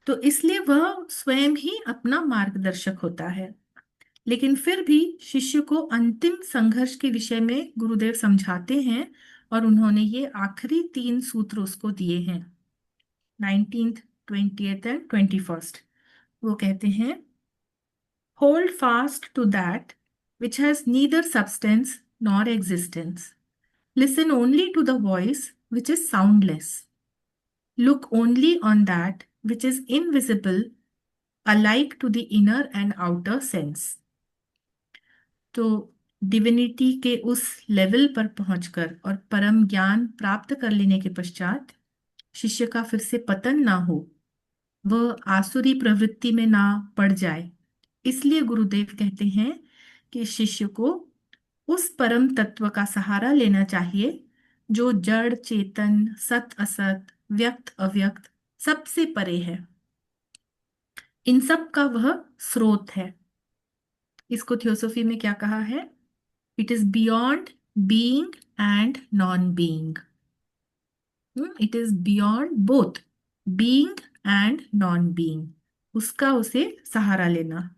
तो इसलिए वह स्वयं ही अपना मार्गदर्शक होता है। लेकिन फिर भी शिष्य को अंतिम संघर्ष के विषय में गुरुदेव समझाते हैं और उन्होंने ये आखिरी 3 सूत्र उसको दिए हैं, 19th, 20th एंड 21st। वो कहते हैं, hold fast to that which has neither substance nor existence, listen only to the voice which is soundless, look only on that which is invisible, alike to the inner and outer sense। तो divinity के उस level पर पहुंचकर और परम ज्ञान प्राप्त कर लेने के पश्चात शिष्य का फिर से पतन ना हो, वह आसुरी प्रवृत्ति में ना पड़ जाए, इसलिए गुरुदेव कहते हैं कि शिष्य को उस परम तत्व का सहारा लेना चाहिए जो जड़ चेतन, सत असत, व्यक्त अव्यक्त सबसे परे है, इन सब का वह स्रोत है। इसको थियोसॉफी में क्या कहा है? It is beyond being and non being. It is beyond both being and non being, उसका उसे सहारा लेना।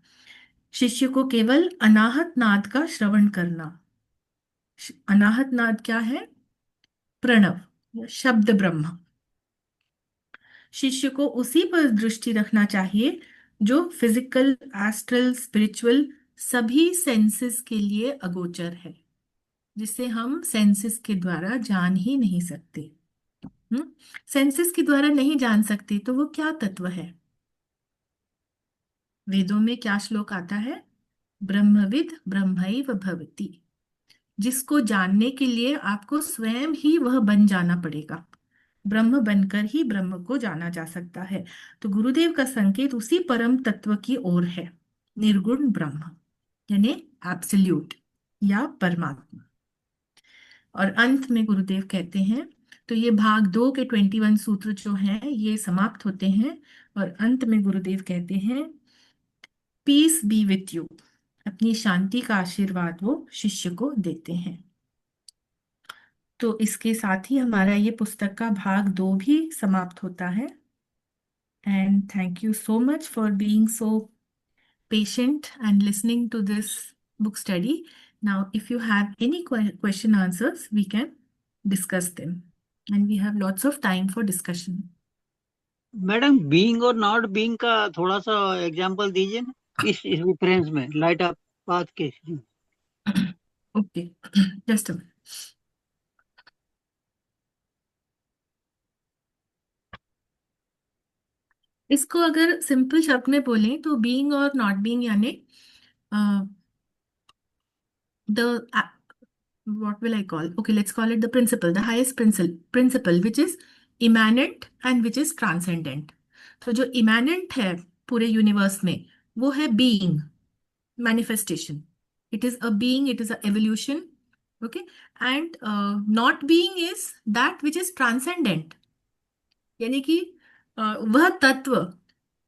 शिष्य को केवल अनाहत नाद का श्रवण करना। अनाहत नाद क्या है? प्रणव या शब्द ब्रह्म। शिष्य को उसी पर दृष्टि रखना चाहिए जो फिजिकल, एस्ट्रल, स्पिरिचुअल सभी सेंसेस के लिए अगोचर है, जिसे हम सेंसेस के द्वारा जान ही नहीं सकते। सेंसेस के द्वारा नहीं जान सकते तो वो क्या तत्व है? वेदों में क्या श्लोक आता है? ब्रह्मविद ब्रह्मैव भवति। जिसको जानने के लिए आपको स्वयं ही वह बन जाना पड़ेगा, ब्रह्म बनकर ही ब्रह्म को जाना जा सकता है। तो गुरुदेव का संकेत उसी परम तत्व की ओर है, निर्गुण ब्रह्म यानी एब्सोल्यूट या परमात्मा। और अंत में गुरुदेव कहते हैं, तो ये भाग 2 के 21 सूत्र जो हैं ये समाप्त होते हैं और अंत में गुरुदेव कहते हैं, पीस बी विथ यू, अपनी शांति का आशीर्वाद वो शिष्य को देते हैं। तो इसके साथ ही हमारा ये पुस्तक का भाग 2 भी समाप्त होता है। And thank you so much for being so patient and listening to this book study. Now, if you have any question answers, we can discuss them. And we have lots of time for discussion. Madam, being और not being का थोड़ा सा example दीजिए ना, इस reference में, light of path के। Okay, just a minute. इसको अगर सिंपल शब्द में बोलें तो बीइंग और नॉट बीइंग यानी the what will I call? Okay, let's call it the principle, the highest principle which is immanent and which is transcendent. तो जो immanent है पूरे यूनिवर्स में वो है being, manifestation. It is a being, it is a evolution. Okay, and not being is that which is transcendent, यानी कि वह तत्व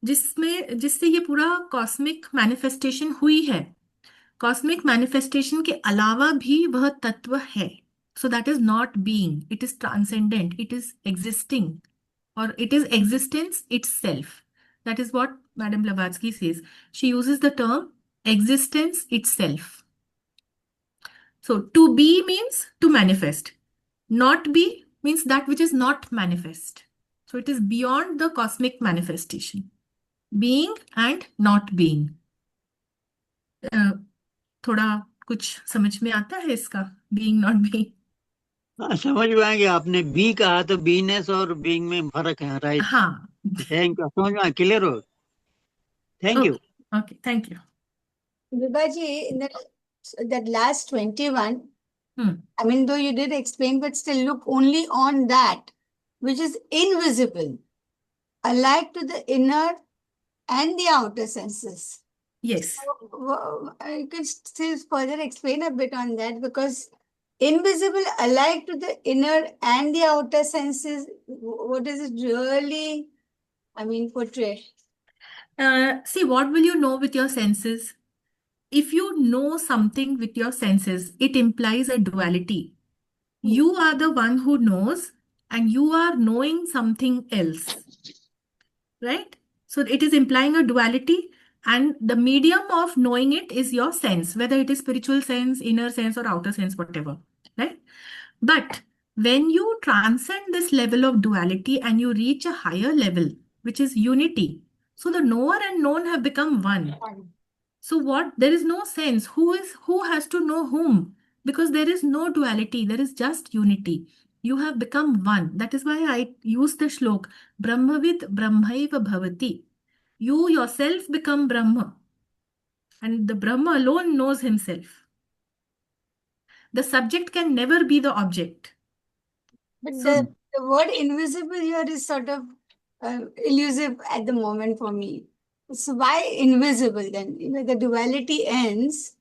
जिससे ये पूरा कॉस्मिक मैनिफेस्टेशन हुई है, कॉस्मिक मैनिफेस्टेशन के अलावा भी वह तत्व है। So that is not being, it is transcendent, it is existing और it is existence itself. That is what madam Blavatsky says, she uses the term existence itself. So to be means to manifest, not be means that which is not manifest. So it is beyond the cosmic manifestation, being and not being. थोड़ा कुछ समझ में आता है इसका, being not being? हाँ, समझ में आएंगे। आपने बी कहा तो बीनेस और बीइंग में फर्क है, राइट? हाँ, थैंक यू, समझ में क्लियर हो। Thank you. Okay, thank you. Vibhaji, in that last 21, Hmm. I mean, though you did explain, but still look only on that, which is invisible, alike to the inner and the outer senses. Yes. I could still further explain a bit on that, because invisible alike to the inner and the outer senses, what does it really, I mean, portray? See, what will you know with your senses? If you know something with your senses, it implies a duality. You are the one who knows, and you are knowing something else, right? So it is implying a duality, and the medium of knowing it is your sense, whether it is spiritual sense, inner sense, or outer sense, whatever, right? But when you transcend this level of duality and you reach a higher level, which is unity, so the knower and known have become one. So what? There is no sense. Who has to know whom? Because there is no duality. There is just unity. You have become one. That is why I use the shlok. Brahmavid Brahmaiva Bhavati. You yourself become Brahma. And the Brahma alone knows himself. The subject can never be the object. But So the word invisible here is sort of elusive at the moment for me. So why invisible then? You know, the duality ends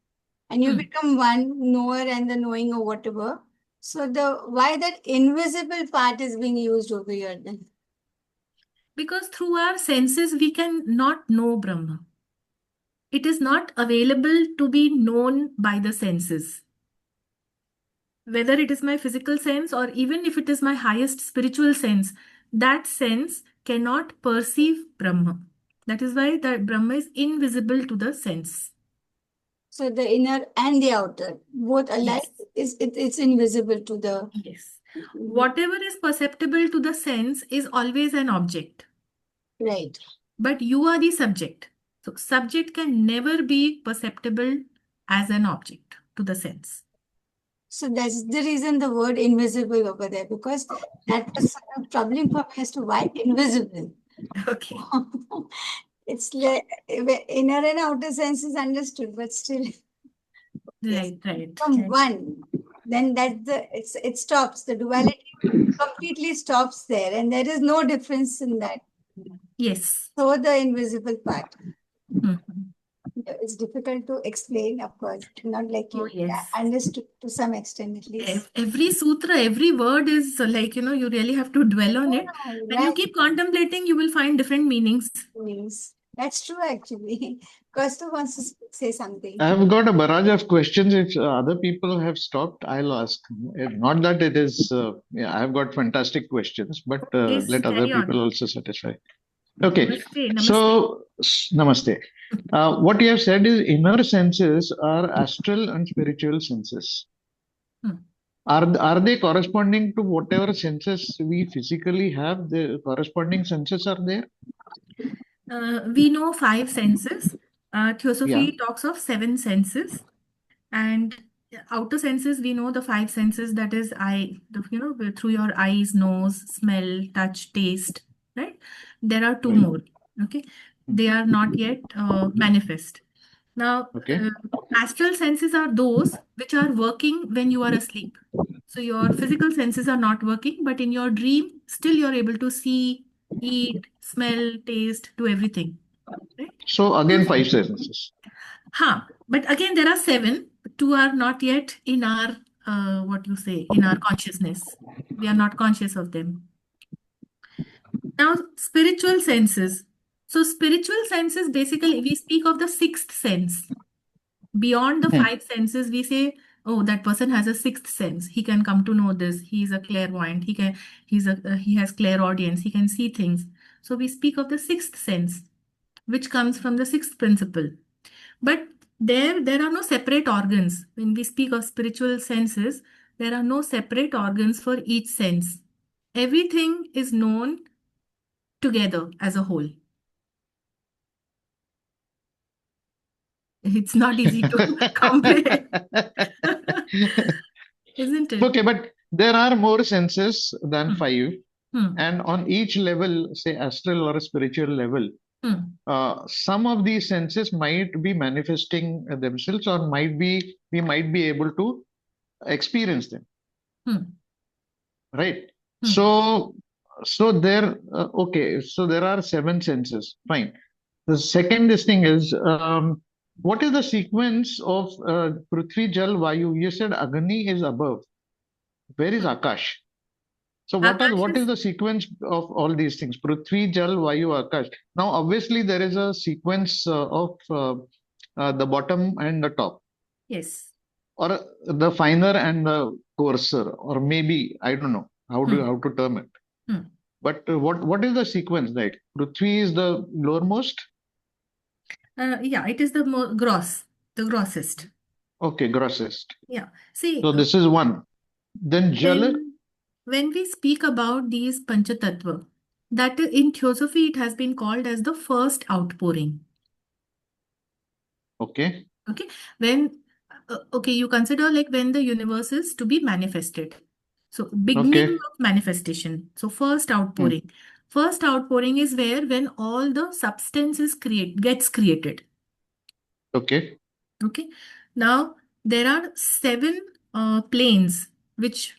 and you become one knower and the knowing or whatever. So why that invisible part is being used over here then? because through our senses we can not know Brahma. It is not available to be known by the senses. Whether it is my physical sense or even if it is my highest spiritual sense, that sense cannot perceive Brahma. That is why that Brahma is invisible to the sense. So the inner and the outer, both alike, it's invisible to the... Yes. Whatever is perceptible to the sense is always an object. Right. But you are the subject. So subject can never be perceptible as an object to the sense. So that's the reason the word invisible over there, because that was sort of troubling for me as to why invisible. Okay. It's like inner and outer sense is understood, but still Right. from one, then it stops. The duality completely stops there, and there is no difference in that. Yes. So the invisible part. Mhm. It's difficult to explain, of course, not like you yes. understood to some extent at least. Every sutra, every word is like, you really have to dwell on it. When you keep contemplating, you will find different meanings. That's true, actually. Costa wants to say something. I've got a barrage of questions. If other people have stopped, I'll ask. Not that it is, I've got fantastic questions, but Please let other carry on. people also satisfy. Okay. Namaste. So, namaste. What you have said is inner senses are astral and spiritual senses. Hmm. Are they corresponding to whatever senses we physically have? The corresponding senses are there? We know 5 senses. Theosophy Yeah. talks of 7 senses. And outer senses, we know the 5 senses, that is through your eyes, nose, smell, touch, taste, right? There are 2 Right. more. Okay. They are not yet manifest. Now, Okay. astral senses are those which are working when you are asleep. So your physical senses are not working, but in your dream, still you're able to see, eat, smell, taste, do everything. Right? So again, 5 senses. But again, there are 7. 2 are not yet in our, in our consciousness. We are not conscious of them. Now, spiritual senses. So spiritual senses, basically, we speak of the 6th sense. Beyond the 5 senses, we say, oh, that person has a 6th sense. He can come to know this. He is a clairvoyant. He has clairaudience. He can see things. So we speak of the 6th sense, which comes from the 6th principle. But there are no separate organs. When we speak of spiritual senses, there are no separate organs for each sense. Everything is known together as a whole. It's not easy to comprehend, isn't it? Okay, but there are more senses than 5. Hmm. And on each level, say astral or a spiritual level, Some of these senses might be manifesting themselves, or we might be able to experience them, right? So, so there are seven senses. Fine. The second this thing is, what is the sequence of Prithvi, Jal, Vayu? You said Agni is above. Where is Akash? So Akash what is is, the sequence of all these things? Prithvi, Jal, Vayu, Akash. Now, obviously, there is a sequence of the bottom and the top, yes. or the finer and the coarser, or maybe I don't know how to term it. But what is the sequence, right? Prithvi is the lowermost. Yeah, it is the the grossest. Okay, grossest. Yeah. See, So this is one. Then Jal. when we speak about these Panchatattva, that in Theosophy it has been called as the first outpouring. Okay. Okay. When, okay, you consider like when the universe is to be manifested. So beginning Okay. of manifestation. So first outpouring. First outpouring is where when all the substance is gets created. Okay. Okay. Now there are seven planes which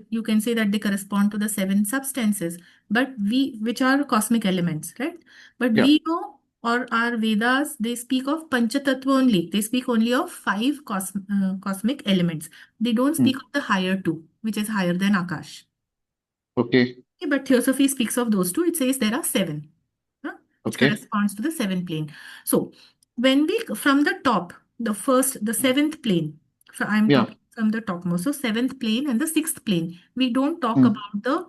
you can say that they correspond to the seven substances, but which are cosmic elements, right? But Yeah. we know, or our Vedas, they speak of Panchatattva only. They speak only of five cosmic elements. They don't speak of the higher two, which is higher than Akash. Okay. Okay, but Theosophy speaks of those two. It says there are seven, which Okay. corresponds to the seventh plane. So when we from the top, the seventh plane, so I'm Yeah. talking from the topmost. So seventh plane and the sixth plane. We don't talk Hmm. about the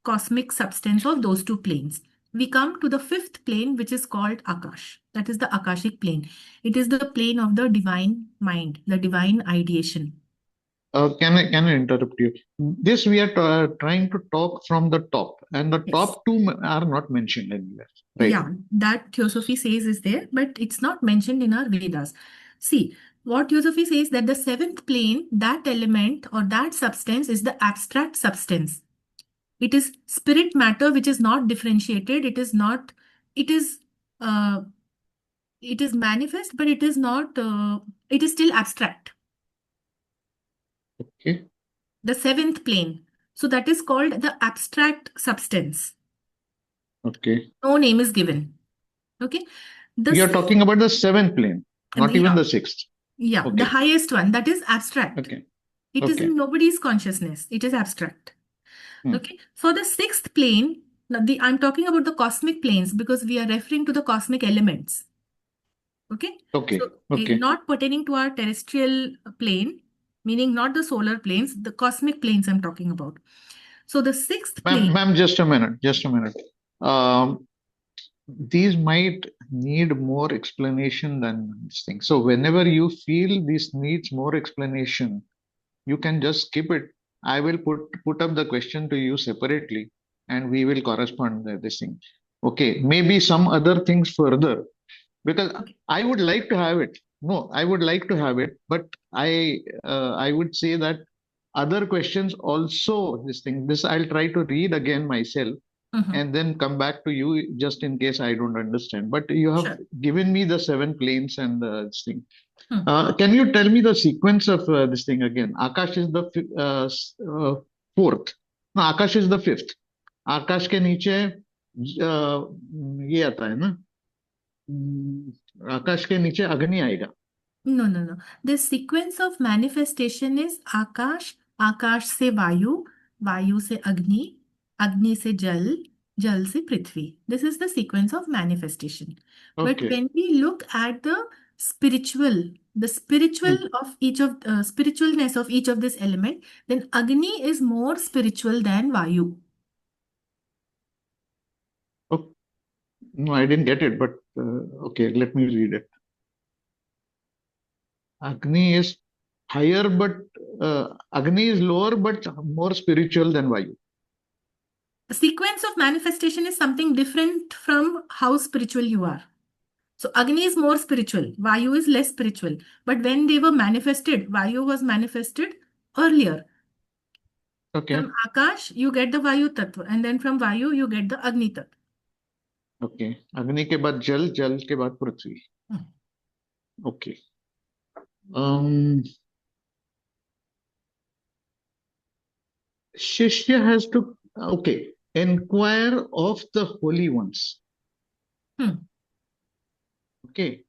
cosmic substance of those two planes. We come to the fifth plane, which is called Akash. That is the Akashic plane. It is the plane of the divine mind, the divine ideation. Can I interrupt you? This we are trying to talk from the top, and the Yes. top two are not mentioned anywhere, right? Yeah, that Theosophy says is there, but it's not mentioned in our Vedas. See, what Theosophy says that the seventh plane, that element or that substance is the abstract substance. It is spirit matter which is not differentiated. It is not, it is manifest, but it is not, it is still abstract. Okay. The seventh plane. So that is called the abstract substance. Okay. No name is given. Okay. You're talking about the seventh plane, not even Yeah. the sixth. Yeah, Okay. the highest one, that is abstract. Okay. It is Okay. in nobody's consciousness. It is abstract. Okay. For the sixth plane, now I'm talking about the cosmic planes because we are referring to the cosmic elements. Okay. Okay. So Okay. not pertaining to our terrestrial plane, meaning not the solar planes, the cosmic planes I'm talking about. So the sixth plane. Ma'am, just a minute. Just a minute. These might need more explanation than this thing. So whenever you feel this needs more explanation, you can just skip it. I will put up the question to you separately, and we will correspond this thing. Okay, maybe some other things further, because I would like to have it. No, I would like to have it, but I would say that other questions also this I'll try to read again myself and then come back to you just in case I don't understand. But you have given me the seven planes and this thing. Can you tell me the sequence of this thing again? Akash is the fourth. No, Akash is the fifth. आकाश के नीचे ये आता है ना, आकाश के नीचे अग्नि आएगा. No. The sequence of manifestation is Akash, Akash se Vayu, Vayu se Agni, Agni se Jal, Jal se Prithvi. This is the sequence of manifestation. But Okay. when we look at the spiritual of each of spiritualness of each of this element, then Agni is more spiritual than Vayu. Oh, no, I didn't get it, but okay, let me read it. Agni is higher, but Agni is lower, but more spiritual than Vayu. A sequence of manifestation is something different from how spiritual you are. So Agni is more spiritual, Vayu is less spiritual. But when they were manifested, Vayu was manifested earlier. Okay. From Akash, you get the Vayu Tattva, and then from Vayu, you get the Agni Tattva. Okay, अग्नि के बाद जल, जल के बाद पृथ्वी। हम्म, okay, um Shishya has to, okay, inquire of the holy ones. Hmm, Okay,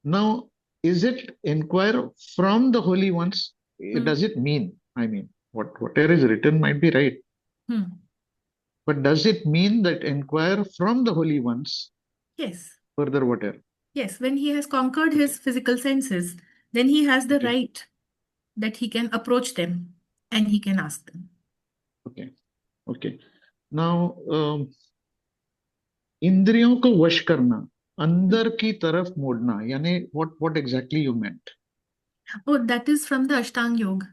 now is it inquire from the holy ones? Hmm, Does it mean, I mean, whatever is written might be right, hmm, but does it mean that inquire from the holy ones yes, further whatever? yes. When he has conquered his physical senses, then he has the Okay, right that he can approach them and he can ask them. okay, okay. Now, इंद्रियों को वश करना, Hmm. अंदर की तरफ मोड़ना, यानी what exactly you meant? Oh, that is from the Ashtang Yoga,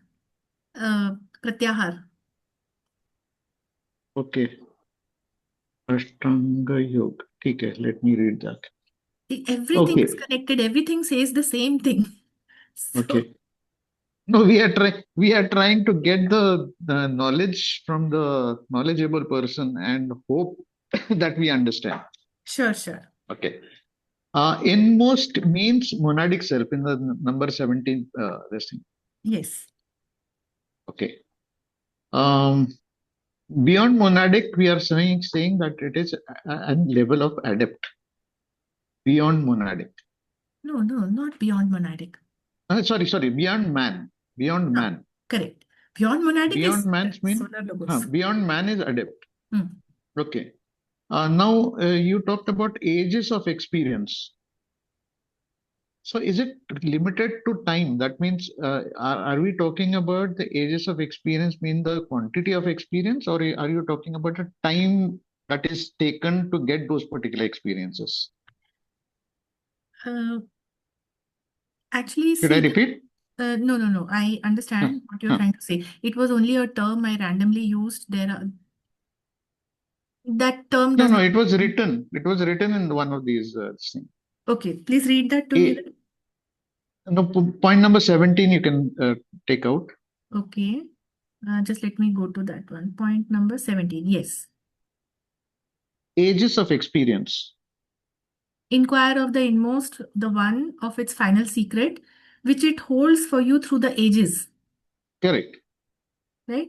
Pratyahar. Okay, अष्टांग योग, ठीक है, let me read that. Everything is Okay, connected, everything says the same thing. So, okay. No, we are trying to get the knowledge from the knowledgeable person and hope that we understand. sure, sure. Okay. Inmost means monadic self in the number 17, this thing. Yes. Okay. Um, Beyond monadic, we are saying that it is a level of adept. Beyond monadic. No, no, not beyond monadic. Sorry, beyond man. Beyond Ah, man. correct. Beyond monadic Beyond is man's mean, solar logos. beyond man is adept. Hmm. Okay. Now, you talked about ages of experience. So, is it limited to time? That means, are we talking about the ages of experience mean the quantity of experience, or are you talking about the time that is taken to get those particular experiences? Uh, Actually, Should I see, repeat? no, no, no. I Huh, understand what you're huh. trying to say. It was only a term I randomly used. That term No, does no, not. it was written. It was written in one of these things. Okay, please read that to me A, then. no, point number 17 you can take out. Okay, just let me go to that one. Point number 17. Yes. Ages of experience. Inquire of the inmost, the one of its final secret, which it holds for you through the ages, Correct. right?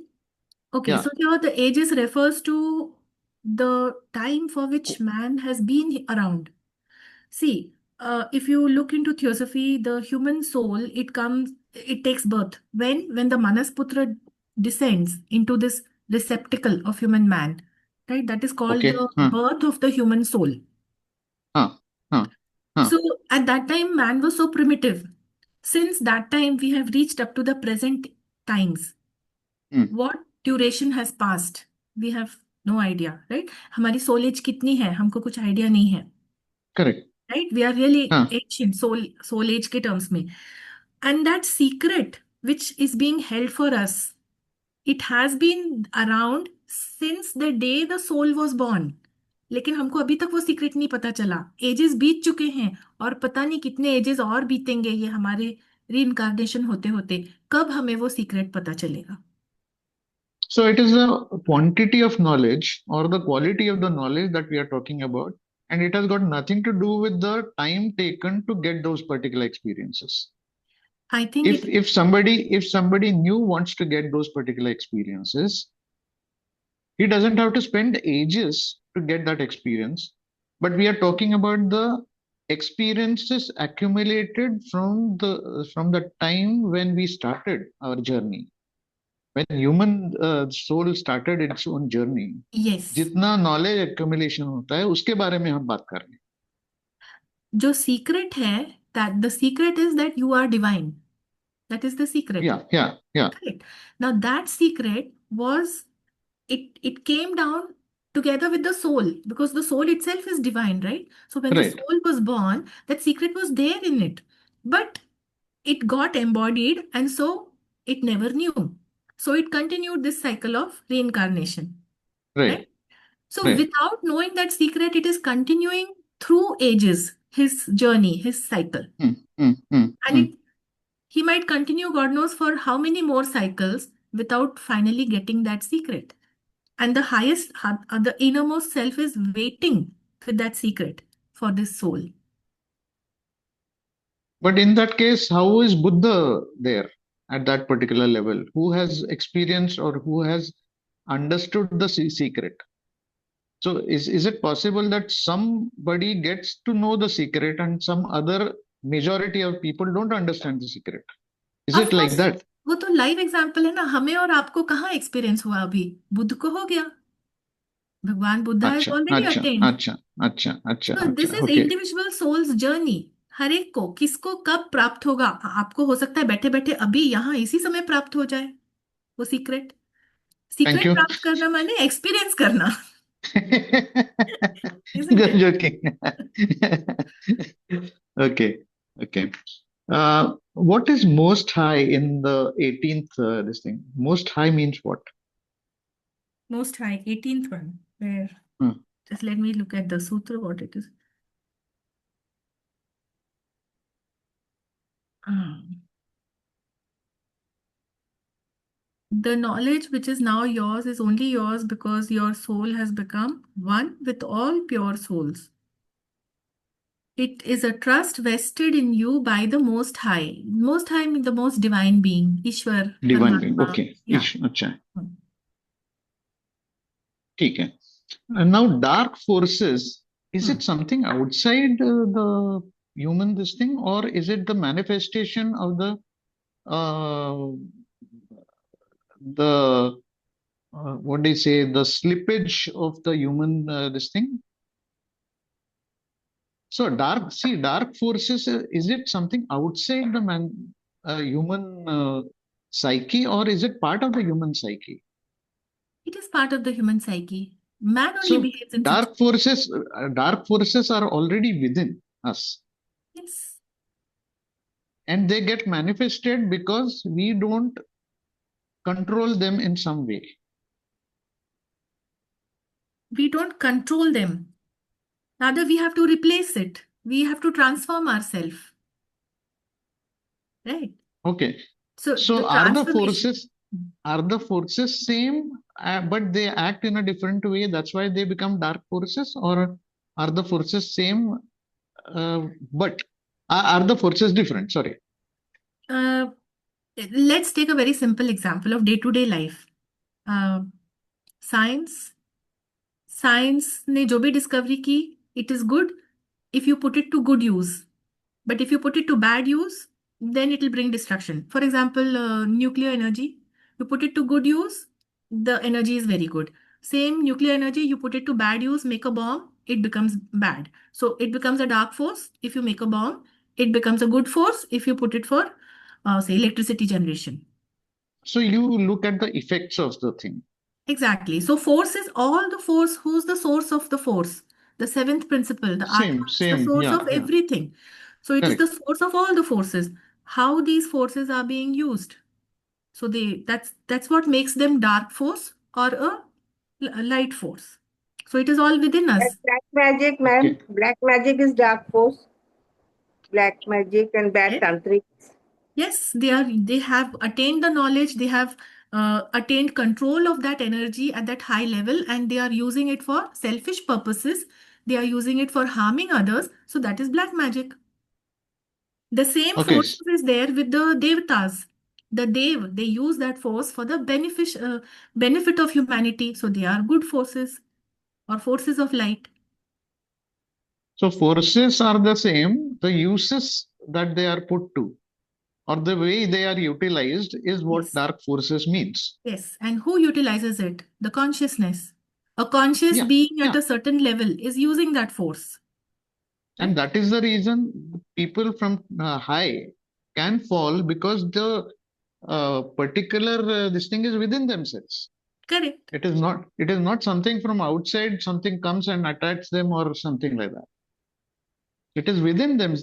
Okay, Yeah. so here the ages refers to the time for which man has been around. See, if you look into theosophy, the human soul, it takes birth. When the Manasputra descends into this receptacle of human man, right? That is called Okay. the birth of the human soul. Huh, huh, huh. So at that time, man was so primitive. Since that time, we have reached up to the present times. Hmm. What duration has passed? We have no idea, right? हमारी soul age कितनी है? हमको कुछ idea नहीं है. Correct. Right? We are really Huh. ancient, soul age के terms में. And that secret which is being held for us, it has been around since the day the soul was born. लेकिन हमको अभी तक वो secret नहीं पता चला. एजेस बीत चुके हैं और पता नहीं कितने एजेस और बीतेंगे ये हमारे रीइंकार्नेशन होते होते. कब हमें वो सीक्रेट पता चलेगा? So it is the quantity of knowledge or the quality of the knowledge that we are talking about, and it has got nothing to do with the time taken to get those particular experiences. I think If somebody new wants to get those particular experiences, he doesn't have to spend ages to get that experience. But we are talking about the experiences accumulated from the time when we started our journey. When human soul started its own journey, yes, जितना knowledge accumulation होता है उसके बारे में हम बात कर रहे हैं. जो सीक्रेट है, that the secret is that you are divine. That is the secret. Yeah. Correct. Now that secret was it came down together with the soul because the soul itself is divine, right? So when the Right. soul was born, that secret was there in it, but it got embodied and so it never knew. So it continued this cycle of reincarnation, Right. right? So Right. without knowing that secret, it is continuing through ages, his journey, his cycle. And he might continue, God knows, for how many more cycles without finally getting that secret. And the highest, the innermost self is waiting with that secret for this soul. But in that case, how is Buddha there at that particular level? Who has experienced or who has understood the secret? So is it possible that somebody gets to know the secret and some other majority of people don't understand the secret? Is Of it like course, that? वो तो live example है ना, हमें और आपको कहाँ experience हुआ, अभी बुद्ध को हो गया, भगवान बुद्धा हैज अच्छा ऑलरेडी अच्छा अटेन्ड. अच्छा अच्छा अच्छा So this अच्छा is okay. individual soul's journey. हर एक को किसको कब प्राप्त होगा, आपको हो सकता है बैठे बैठे अभी यहाँ इसी समय प्राप्त हो जाए वो सीक्रेट. Thank secret you. प्राप्त करना माने एक्सपीरियंस करना. Isn't Just it? joking. Okay, okay. What is most high in the 18th this thing? Most high means what? Most high, 18th one. Where? Hmm. Just let me look at the sutra, what it is. The knowledge which is now yours is only yours because your soul has become one with all pure souls. It is a trust vested in you by the Most High. Most High means the most divine being, Ishwar, Divine being. Paramatma. Okay. Yeah. अच्छा. Hmm. ठीक है. And now dark forces, is Hmm. it something outside the human this thing, or is it the manifestation of the what do you say, the slippage of the human this thing? So dark forces, is it something outside the human psyche, or is it part of the human psyche? It is part of the human psyche. Man only So behaves in such. dark forces are already within us, Yes. and they get manifested because we don't control them in some way. We don't control them. Rather, we have to replace it. We have to transform ourselves. Right? Okay. So the So transformation. are the forces same, but they act in a different way? That's why they become dark forces, or are the forces same, but are the forces different? Sorry. Let's take a very simple example of day-to-day life. Science ने जो भी discovery की, it is good if you put it to good use. But if you put it to bad use, then it will bring destruction. For example, nuclear energy, you put it to good use, the energy is very good. Same nuclear energy, you put it to bad use, make a bomb, it becomes bad. So it becomes a dark force if you make a bomb. It becomes a good force if you put it for, say, electricity generation. So you look at the effects of the thing. Exactly. So force is all the force. Who's the source of the force? The seventh principle, the Atma is the Same. source Yeah, of yeah. everything. So it is the Correct. source of all the forces. How these forces are being used. So that's what makes them dark force or a light force. So it is all within Like us. black magic, ma'am. Okay. Black magic is dark force. Black magic and bad Yes, tantrics. yes, they have attained the knowledge, they have attained control of that energy at that high level, and they are using it for selfish purposes. They are using it for harming others. So that is black magic. The same Okay. force is there with the Devatas. The Dev, they use that force for the benefit of humanity. So they are good forces or forces of light. So forces are the same. The uses that they are put to, or the way they are utilized, is what Yes. dark forces means. Yes. And who utilizes it? The consciousness. A conscious Yeah, being at yeah. a certain level is using that force. And that is the reason people from high can fall, because the particular this thing is within themselves. Correct. It is not something from outside, something comes and attacks them or something like that. It is within them,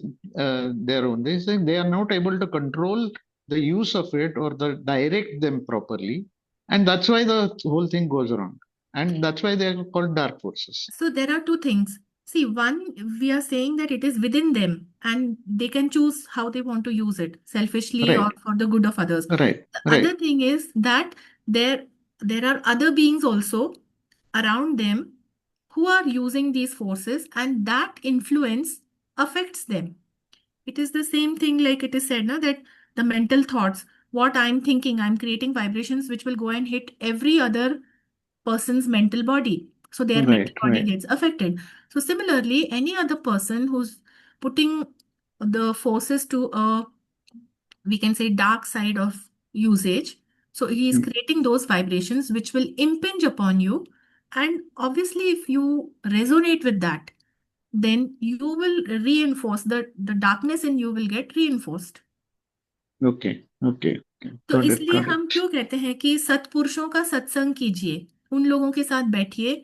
their own. They say they are not able to control the use of it or direct them properly, and that's why the whole thing goes wrong. And that's why they are called dark forces. So there are two things. See, one, we are saying that it is within them and they can choose how they want to use it, selfishly or Right, for the good of others. right, The other right. thing is that there are other beings also around them who are using these forces, and that influence affects them. It is the same thing like it is said na, that the mental thoughts, what I'm thinking, I'm creating vibrations which will go and hit every other person's mental body. So their mental Right, body right. gets affected. So similarly, any other person who's putting the forces to a, we can say, dark side of usage, so he is Mm. creating those vibrations which will impinge upon you. And obviously, if you resonate with that, then you will reinforce the darkness in you will get reinforced. Okay, okay, okay. तो Got it, इसलिए got हम it. क्यों कहते हैं कि सत्पुरुषों का सत्संग कीजिए, उन लोगों के साथ बैठिए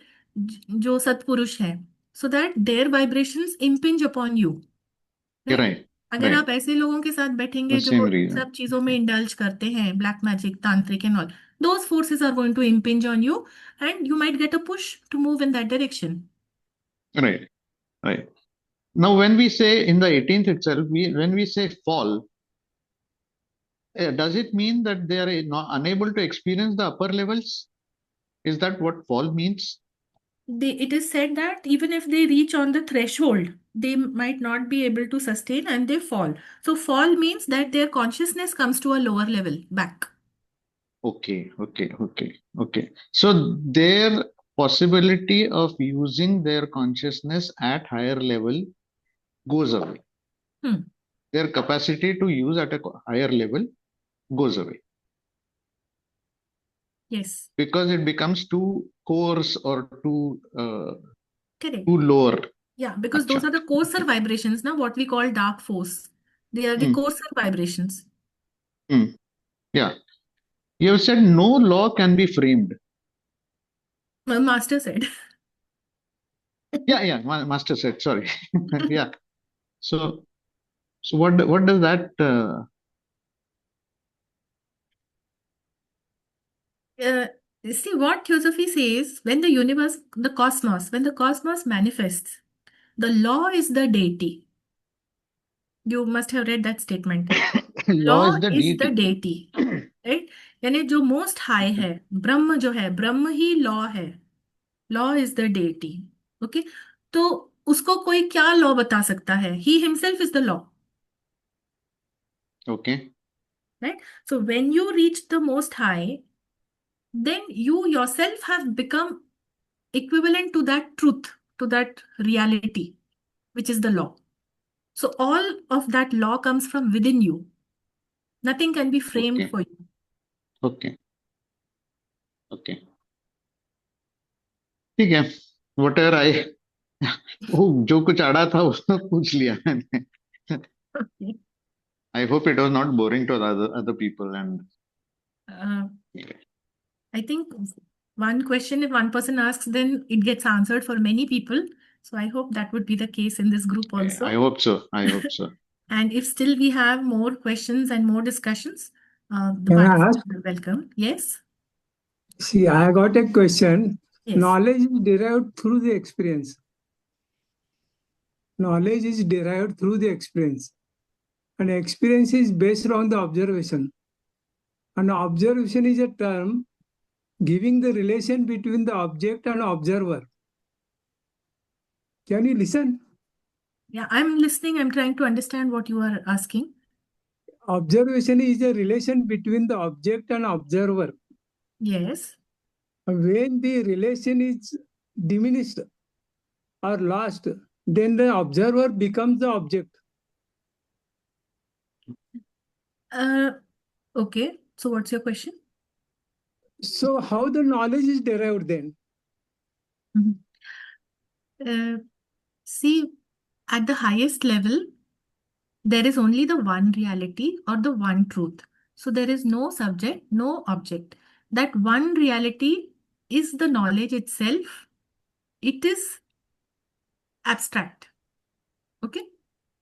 जो सत्पुरुष हैं, so that their vibrations impinge upon you, right? Right, अगर right. आप ऐसे लोगों के साथ The बैठेंगे जो same reason. सब चीजों में इंडल्ज करते हैं, ब्लैक मैजिक, तांत्रिक and all, those forces are going to impinge on you and you might get a push to move in that direction. Right, right. Now, when we say in the 18th itself, when we say fall, does it mean that they are not unable to experience the upper levels? Is that what fall means? It is said that even if they reach on the threshold, they might not be able to sustain and they fall. So fall means that their consciousness comes to a lower level back. Okay, okay, okay, okay. So their possibility of using their consciousness at higher level goes away. Hmm. Their capacity to use at a higher level goes away Yes, because it becomes too coarse or correct. too lower. Yeah, because those Acha. are the coarser Okay. vibrations, now what we call dark force. They are the Hmm. coarser vibrations. Hmm. Yeah. You have said no law can be framed. My master said. Yeah, master said, sorry. Yeah. So what does that See, what Theosophy says, when the universe, when the cosmos manifests, the law is the deity. You must have read that statement. law Law is the is the deity? deity, right? यानी जो most high है, ब्रह्म जो है, ब्रह्म ही law है. Law is the deity. Okay, तो उसको कोई क्या लॉ बता सकता है? He himself is the law, Okay. right? So when you reach the most high, then you yourself have become equivalent to that truth, to that reality, which is the law. So all of that law comes from within you. Nothing can be framed Okay. for you. Okay. Okay. ठीक है. Whatever जो कुछ आड़ा था उसको पूछ लिया मैंने. Okay. I hope it was not boring to other people and Uh, I think one question, if one person asks, then it gets answered for many people. So I hope that would be the case in this group also. I hope so. I hope so. And if still we have more questions and more discussions, the Can I ask? participants are welcome. Yes. See, I got a question. Yes. Knowledge is derived through the experience. Knowledge is derived through the experience. And experience is based on the observation. And observation is a term giving the relation between the object and observer. Can you listen? Yeah, I'm listening. I'm trying to understand what you are asking. Observation is a relation between the object and observer. Yes. When the relation is diminished or lost, then the observer becomes the object. Okay. So what's your question? So how the knowledge is derived then? See, at the highest level, there is only the one reality or the one truth. So there is no subject, no object. That one reality is the knowledge itself. It is abstract. Okay.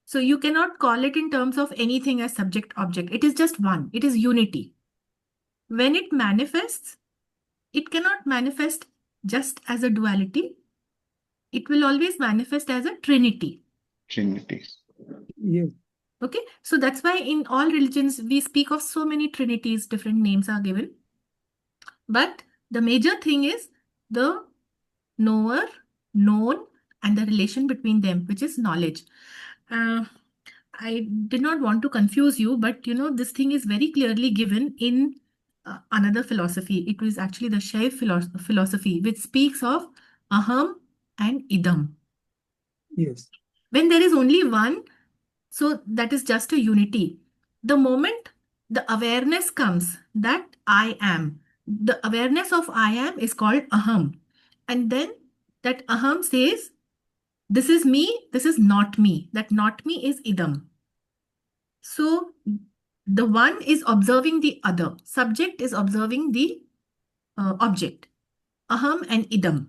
So you cannot call it in terms of anything as subject object. It is just one. It is unity. When it manifests, it cannot manifest just as a duality. It will always manifest as a trinity. Trinity. Yes. Okay, so that's why in all religions we speak of so many trinities, different names are given. But the major thing is the knower known, and the relation between them, which is knowledge. I did not want to confuse you, but this thing is very clearly given in another philosophy. It is actually the Shaiv philosophy, which speaks of aham and idam. Yes. When there is only one, so that is just a unity. The moment the awareness comes that I am, the awareness of I am is called aham. And then that aham says, this is me, this is not me. That not me is idam. So the one is observing the other. Subject is observing the object. Aham and idam.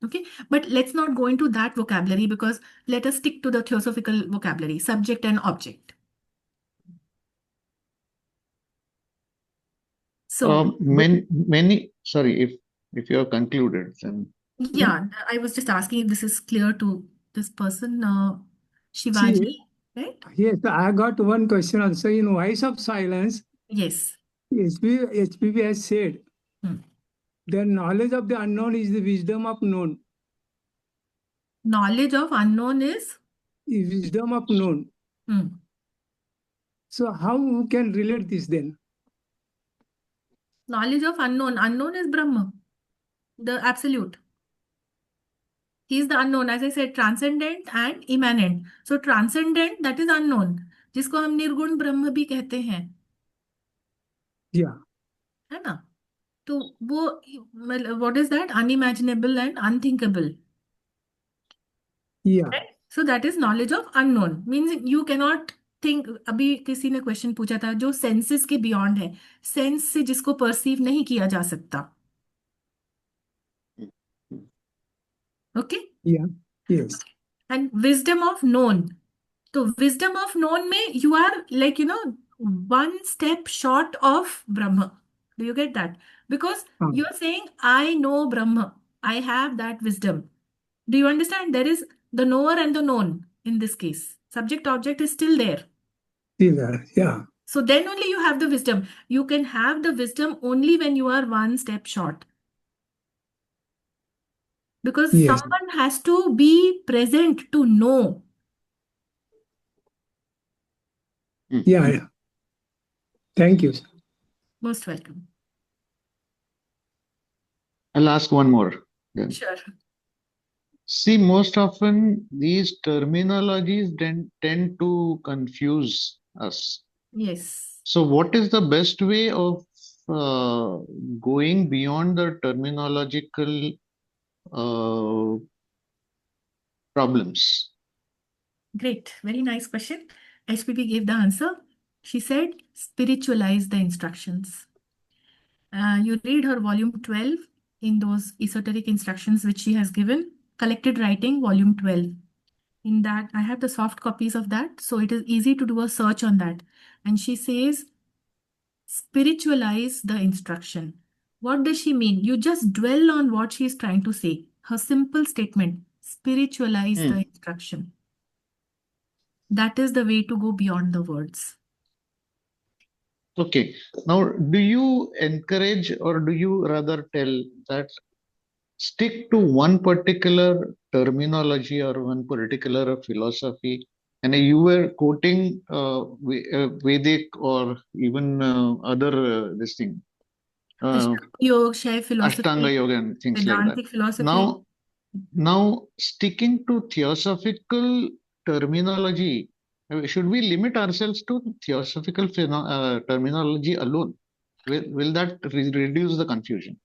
Okay, but let's not go into that vocabulary because let us stick to the theosophical vocabulary, subject and object. So, Sorry, if you have concluded, then yeah, I was just asking if this is clear to this person, See, Shivaji, right? yes, I got one question also. In Voice of Silence, Yes. HPP has said, the knowledge of the unknown is the wisdom of known. Knowledge of unknown is? Wisdom of known. So how we can relate this then? Knowledge of unknown. Unknown is Brahma, the absolute. He is the unknown, as I said, transcendent and immanent. So transcendent, that is unknown, जिसको हम निर्गुण ब्रह्म भी कहते हैं, Yeah. है ना? तो वो what is that? Unimaginable and unthinkable. Yeah. Right? So that is knowledge of unknown. Means you cannot think. अभी किसी ने क्वेश्चन पूछा था जो सेंसेस के बियॉन्ड है, सेंस से जिसको परसीव नहीं किया जा सकता. Okay? Yeah. Yes. And wisdom of known. So wisdom of known में you are like, one step short of Brahma. Do you get that? Because you are saying, I know Brahma. I have that wisdom. Do you understand? There is the knower and the known in this case. Subject object is still there. Still there. Yeah. So then only you have the wisdom. You can have the wisdom only when you are one step short. Because Yes. someone has to be present to know. Yeah. Yeah. Thank you. Most welcome. I'll ask one more then. Sure. See, most often these terminologies tend to confuse us. Yes. So, what is the best way of going beyond the terminological problems? Great. Very nice question. HPP gave the answer. She said, spiritualize the instructions. You read her volume 12 in those esoteric instructions which she has given, collected writing, volume 12. In that, I have the soft copies of that, so it is easy to do a search on that. And she says, spiritualize the instruction. What does she mean? You just dwell on what she is trying to say. Her simple statement, spiritualize the instruction. That is the way to go beyond the words. Okay. Now, do you encourage or do you rather tell that stick to one particular terminology or one particular philosophy? And you were quoting Vedic or even other this thing, Yoga, Shaiv philosophy, Ashtanga Yoga and things like that. Vedantic philosophy. Now sticking to theosophical terminology, should we limit ourselves to theosophical terminology alone? Will that reduce the confusion?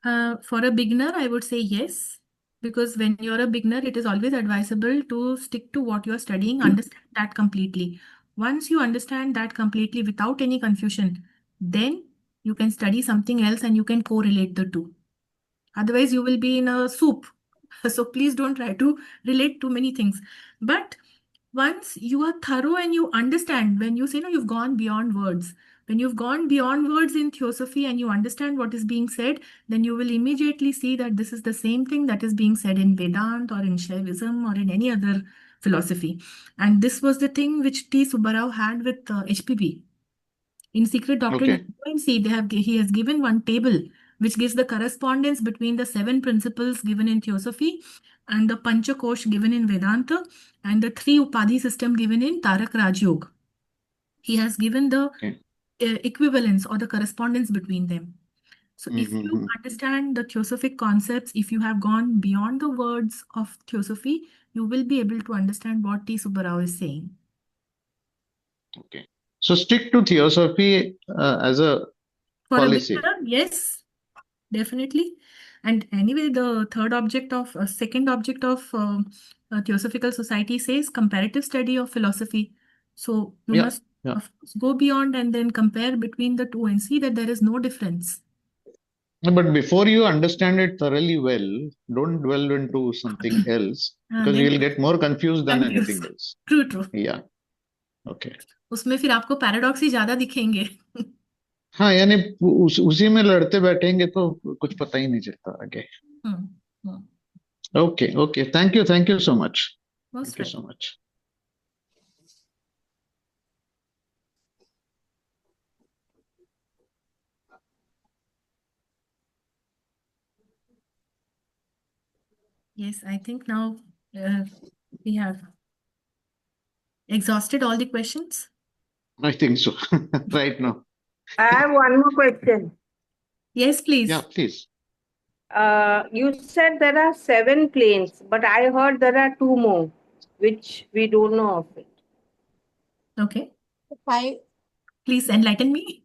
For a beginner, I would say yes. Because when you're a beginner, it is always advisable to stick to what you're studying, understand that completely. Once you understand that completely without any confusion, then you can study something else and you can correlate the two. Otherwise, you will be in a soup. So please don't try to relate too many things. But once you are thorough and you understand, when you say, no, you've gone beyond words. When you've gone beyond words in theosophy and you understand what is being said, then you will immediately see that this is the same thing that is being said in Vedanta or in Shaivism or in any other philosophy. And this was the thing which T. Subbarao had with HPP. In Secret Doctrine, Okay. you can see he has given one table which gives the correspondence between the 7 principles given in Theosophy and the Panchakosh given in Vedanta and the 3 Upadhi system given in Tarak Raj Yoga. He has given the Okay. equivalence or the correspondence between them. So if you Mhm. understand the Theosophic concepts, if you have gone beyond the words of Theosophy, you will be able to understand what T. Subbarao is saying. Okay. So stick to Theosophy as a For a policy. beginner, yes, definitely. And anyway, the second object of Theosophical Society says comparative study of philosophy. So you Yeah, must, yeah. of course, go beyond and then compare between the two and see that there is no difference. But before you understand it thoroughly well, don't dwell into something else because Then you'll get more confused than anything confused. else. True, true. Yeah. Okay. उसमें फिर आपको paradox ही ज्यादा दिखेंगे. हाँ यानी उसी में लड़ते बैठेंगे तो कुछ पता ही नहीं चलता आगे. Hmm, hmm. Okay, okay. Thank you so much. Most Thank you so welcome. much. Yes, I think now we have exhausted all the questions. I think so. Right now. I have one more question. Yes, please. Yeah, please. You said there are 7 planes, but I heard there are 2 more, which we don't know of it. Okay. Five. Please enlighten me.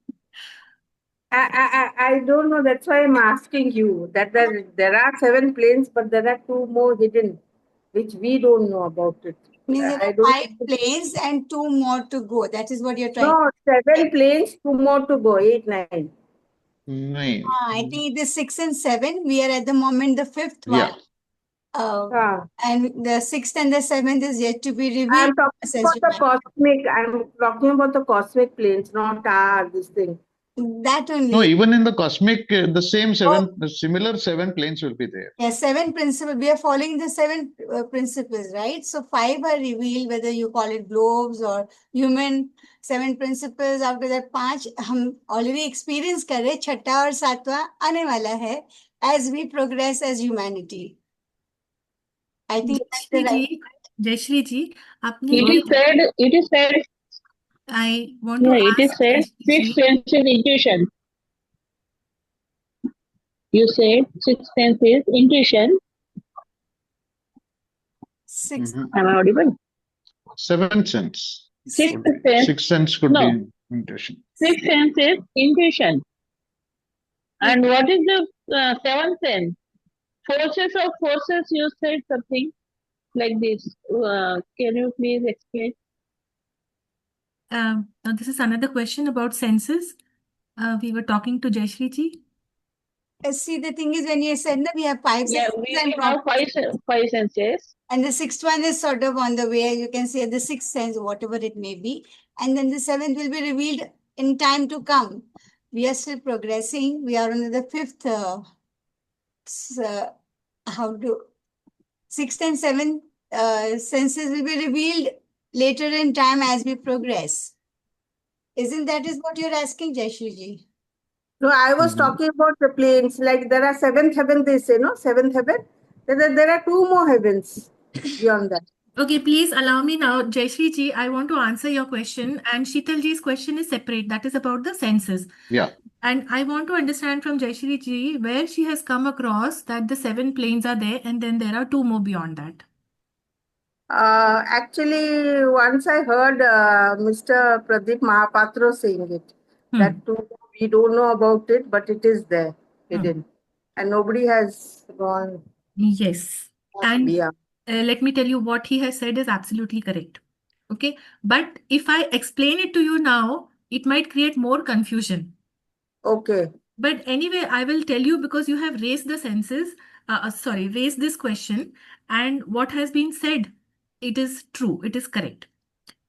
I don't know. That's why I'm asking you that there are 7 planes, but there are 2 more hidden, which we don't know about it. Means there I are don't. 5 planes and 2 more to go. That is what you're trying. No, 7 planes, 2 more to go. 8, 9. Nine. I think it is 6 and 7. We are at the moment the 5th Yeah. one. Ah. And the 6th and the 7th is yet to be revealed. I'm talking As about you the might- cosmic. I'm talking about the cosmic planes, not this thing. That only. No, even in the cosmic, the same similar 7 planes will be there. Yeah, 7 principles. We are following the 7 principles, right? So 5 are revealed, whether you call it globes or human. 7 principles. After that, 5 हम already experience कर रहे. छठा और सातवां आने वाला है as we progress as humanity. I think that's the right. Jayashri ji, आपने It is said, I want to yeah, it is ask said Jayashri 6 ji, senses intuition. You said 6 senses intuition. 6. Mhm. Am I audible? 7th sense. 6 Could be. sense. 6th sense could No. be intuition. 6 senses intuition. And what is the 7th sense? Forces of forces, you said something like this. Can you please explain? now this is another question about senses. We were talking to Jayashri ji. See, the thing is, when you said that we have 5 Yeah, senses we and have five senses. and the 6th one is sort of on the way. You can say the 6th sense, whatever it may be. And then the 7th will be revealed in time to come. We are still progressing. We are on the 5th. How to 6th and 7th senses will be revealed later in time as we progress. Isn't that is what you're asking, Jayashri ji? No, I was talking about the planes. Like there are 7th heaven, they say, no? 7th heaven. There are 2 more heavens beyond that. Okay, please allow me now, Jayashri ji, I want to answer your question, and Sheetal ji's question is separate. That is about the senses. Yeah. And I want to understand from Jayashri ji where she has come across that the 7 planes are there and then there are 2 more beyond that. Actually, once I heard Mr. Pradeep Mahapatra saying it, that too, we don't know about it, but it is there, hidden. And nobody has gone. Yes. And Yeah. let me tell you what he has said is absolutely correct. Okay. But if I explain it to you now, it might create more confusion. Okay. But anyway, I will tell you because you have raised the senses, raised this question, and what has been said, it is true, it is correct.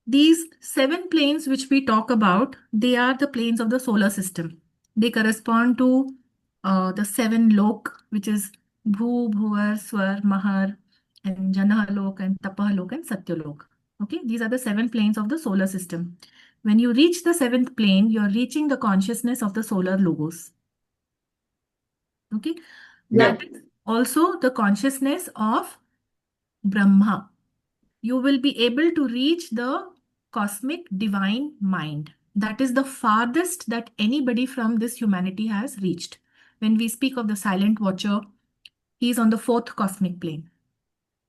These 7 planes which we talk about, they are the planes of the solar system. They correspond to the 7 lok, which is Bhu, Bhuvar, Swar, Mahar, and Janahalok, and Tapahalok, and Satyalok. Okay, these are the 7 planes of the solar system. When you reach the 7th plane, you're reaching the consciousness of the solar logos. Okay. Yeah. That is also the consciousness of Brahma. You will be able to reach the cosmic divine mind. That is the farthest that anybody from this humanity has reached. When we speak of the silent watcher, he is on the fourth cosmic plane.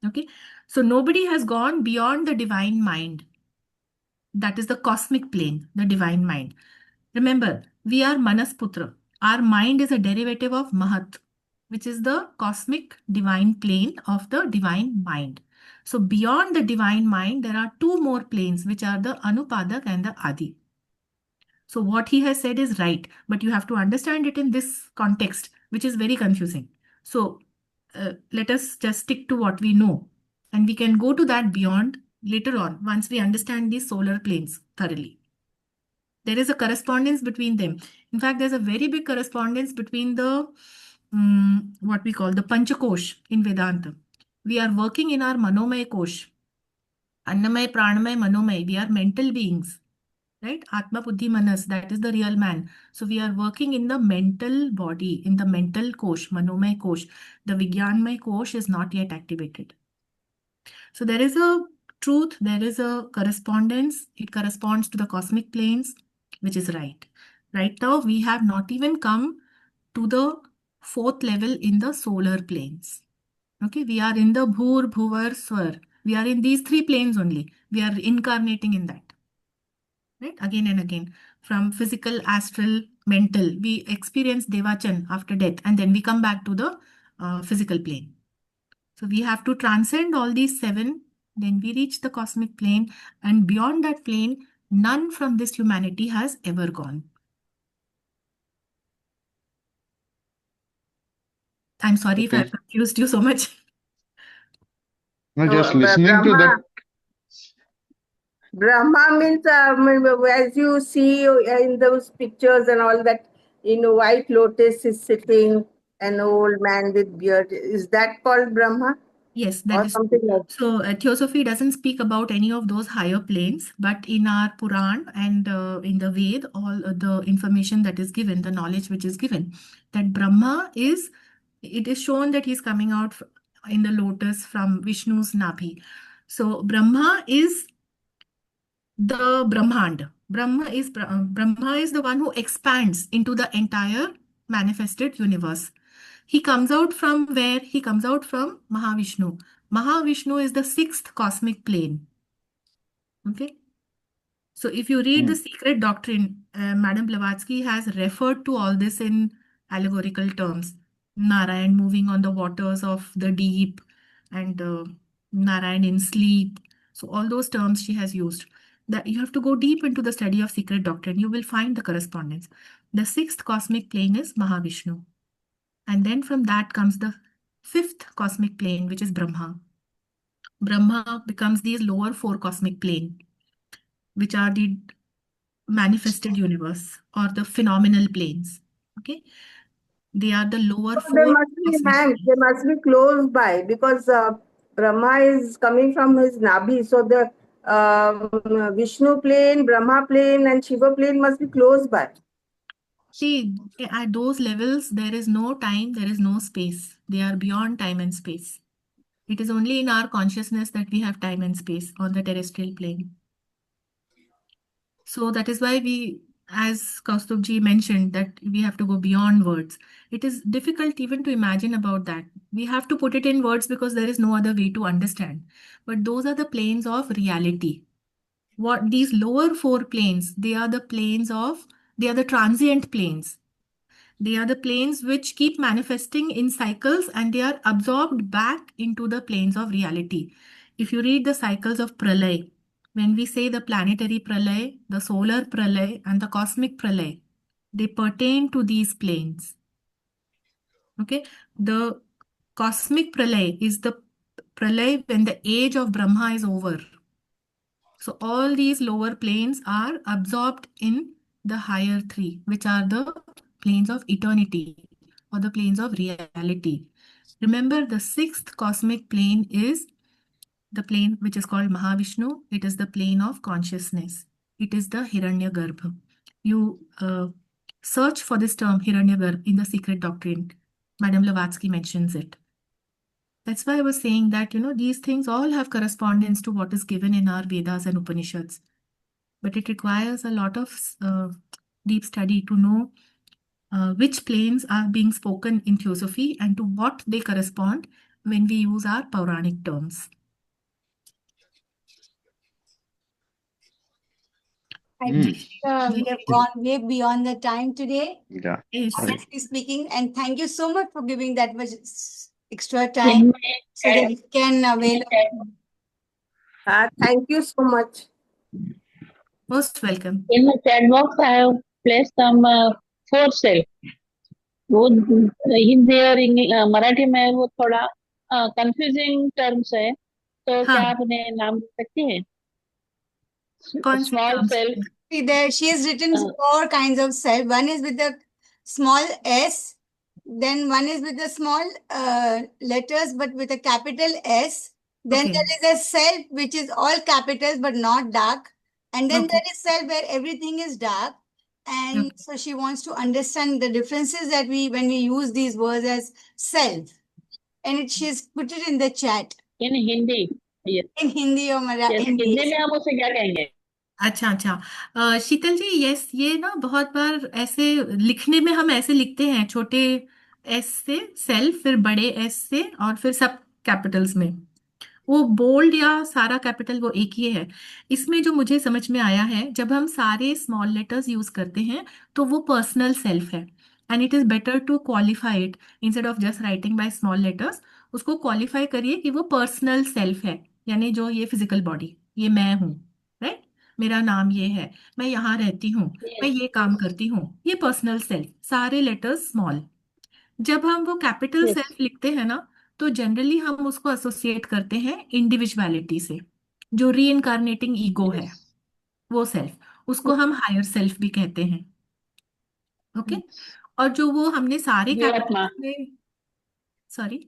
Okay. So nobody has gone beyond the divine mind. That is the cosmic plane, the divine mind. Remember, we are Manasputra. Our mind is a derivative of Mahat, which is the cosmic divine plane of the divine mind. So beyond the divine mind, there are two more planes, which are the Anupadak and the Adi. So what he has said is right, but you have to understand it in this context, which is very confusing. So let us just stick to what we know, and we can go to that beyond later on once we understand these solar planes thoroughly. There is a correspondence between them. In fact, there's a very big correspondence between the what we call the Panchakosh in Vedanta. We are working in our Manomay Kosh. Annamay, Pranamay, Manomay. We are mental beings, right? Atma, Buddhi, Manas. That is the real man. So we are working in the mental body, in the mental Kosh, Manomay Kosh. The Vigyanmay Kosh is not yet activated. So there is a truth, there is a correspondence. It corresponds to the cosmic planes, which is right. Right now, we have not even come to the fourth level in the solar planes. Okay, we are in the Bhur, Bhuvar, Swar. We are in these three planes only. We are incarnating in that. Right? Again and again. From physical, astral, mental. We experience Devachan after death, and then we come back to the physical plane. So we have to transcend all these seven, then we reach the cosmic plane, and beyond that plane, none from this humanity has ever gone. I'm sorry if Okay. I've confused you so much. No, So, just listening to that. Brahma means, as you see in those pictures and all that, White Lotus is sitting, an old man with beard. Is that called Brahma Yes, that or is something true. like? So Theosophy doesn't speak about any of those higher planes, but in our Puran and in the Ved, all the information that is given, the knowledge which is given, that Brahma is, it is shown that he's coming out in the lotus from Vishnu's Nabhi. So Brahma is the Brahmand. Brahma is the one who expands into the entire manifested universe. He comes out from where? He comes out from Mahavishnu. Mahavishnu is the sixth cosmic plane. Okay. So if you read the secret doctrine, Madam Blavatsky has referred to all this in allegorical terms. Narayan moving on the waters of the deep, and Narayan in sleep. So all those terms she has used. That you have to go deep into the study of secret doctrine. You will find the correspondence. The sixth cosmic plane is Mahavishnu. And then from that comes the fifth cosmic plane, which is Brahma. Brahma becomes these lower four cosmic plane, which are the manifested universe or the phenomenal planes. Okay, they are the lower So they four must be, cosmic ma'am, planes. they must be close by because Brahma is coming from his Nabhi. So the Vishnu plane, Brahma plane, and Shiva plane must be close by. See, at those levels, there is no time, there is no space. They are beyond time and space. It is only in our consciousness that we have time and space on the terrestrial plane. So that is why we, as Kaustubji mentioned, that we have to go beyond words. It is difficult even to imagine about that. We have to put it in words because there is no other way to understand. But those are the planes of reality. What these lower four planes, they are the transient planes. They are the planes which keep manifesting in cycles and they are absorbed back into the planes of reality. If you read the cycles of Pralay, when we say the planetary Pralay, the solar Pralay, and the cosmic Pralay, they pertain to these planes. Okay, the cosmic Pralay is the Pralay when the age of Brahma is over. So all these lower planes are absorbed in the higher three, which are the planes of eternity or the planes of reality. Remember, the sixth cosmic plane is the plane which is called Mahavishnu. It is the plane of consciousness. It is the Hiranyagarbha. You search for this term Hiranyagarbha in the secret doctrine. Madam Blavatsky mentions it. That's why I was saying that, these things all have correspondence to what is given in our Vedas and Upanishads. But it requires a lot of deep study to know which planes are being spoken in theosophy and to what they correspond when we use our Puranic terms. I Hmm. think we have gone way beyond the time today, Yeah. Yes. Sorry. honestly speaking. And thank you so much for giving that much extra In time my so that we can avail. Thank you so much. Most welcome. in my chat box, I have placed some four self. वो हिंदी और मराठी में वो थोड़ा confusing terms है, तो क्या हाँ, आप उन्हें नाम दे सकती हैं? कौन से small terms? Self, See there, she has written Uh. 4 kinds of self. One is with the small s, then one is with the small letters but with a capital S. Then Okay. there is a self which is all capitals but not dark. And then Okay. there is self where everything is dark. And Okay. so she wants to understand the differences that when we use these words as self. And she's put it in the chat in Hindi, yes, in Hindi or Marathi. yes, Hindi में हम उसे क्या कहेंगे? अच्छा, शीतल जी, yes, ये ना बहुत बार ऐसे लिखने में हम ऐसे लिखते हैं, छोटे एस से सेल्फ, फिर बड़े एस से, और फिर सब कैपिटल्स में। वो बोल्ड या सारा कैपिटल वो एक ही है। इसमें जो मुझे समझ में आया है, जब हम सारे स्मॉल लेटर्स यूज करते हैं तो वो पर्सनल सेल्फ है, and it is better to qualify it instead of just writing by small letters. उसको क्वालिफाई करिए कि वो पर्सनल सेल्फ है, यानी जो ये फिजिकल बॉडी, ये मैं हूँ, राइट, मेरा नाम ये है, मैं यहाँ रहती हूँ, मैं Yes, ये काम करती हूँ, ये पर्सनल सेल्फ, सारे लेटर्स स्मॉल। जब हम वो कैपिटल yes, सेल्फ लिखते हैं ना, तो जनरली हम उसको एसोसिएट करते हैं इंडिविजुअलिटी से, जो री इनकारनेटिंग ईगो है, yes, वो सेल्फ, उसको हम हायर सेल्फ भी कहते हैं। ओके। और जो वो हमने सारे जीवात्मा, कैपिटल्स में, सॉरी,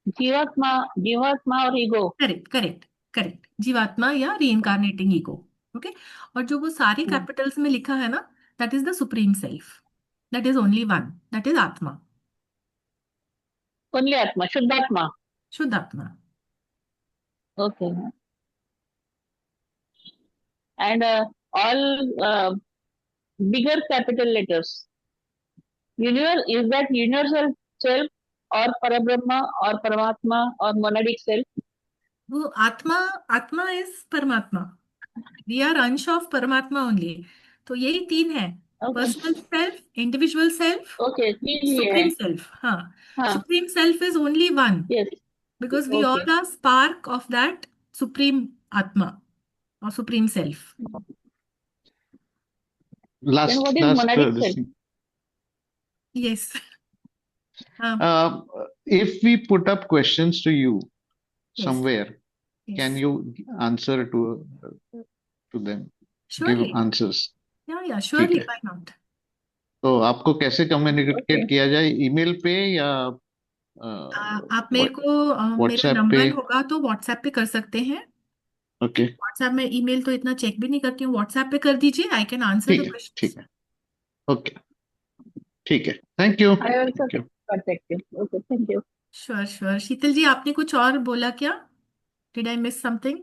जीवात्मा, जीवात्मा और ईगो, करेक्ट करेक्ट करेक्ट, जीवात्मा या री इनकारनेटिंग ईगो। ओके। और जो वो सारे कैपिटल्स में लिखा है ना, that is the supreme self, that is only one, that is आत्मा, ओनली आत्मा, शुद्धात्मा. शुद्ध आत्मा। Okay. And all bigger capital letters. Is that universal self or Parabrahma or Paramatma or monadic self? वो आत्मा इज परमात्मा, वी आर अंश of परमात्मा ओनली। तो यही तीन है, Okay. Personal self, individual self, Okay, तीन ही सुप्रीम है. सेल्फ। हाँ, हाँ, supreme self is only one, yes, because we okay. All are spark of that supreme आत्मा और supreme self. Then Last, what is monadic this self? thing. यस। हाँ, If we put up questions to you yes, somewhere, can yes, you answer to them? Give surely, answers. या surely, ठीक है। Why not. तो आपको कैसे communicate Okay. किया जाए, ईमेल पे या आप मेरे को मेरा व्हाट्सएप नंबर पे? होगा तो व्हाट्सएप पे कर सकते हैं। ओके, व्हाट्सएप में, ईमेल तो इतना चेक भी नहीं करती हूँ, व्हाट्सएप पे कर दीजिए, आई कैन आंसर ठीक द है, क्वेश्चंस। ठीक है, ओके, ठीक है, thank you, I also thank you. contact you. Okay, thank you. Sure sure. Sheetal ji, आपने कुछ और बोला क्या? Did I miss something?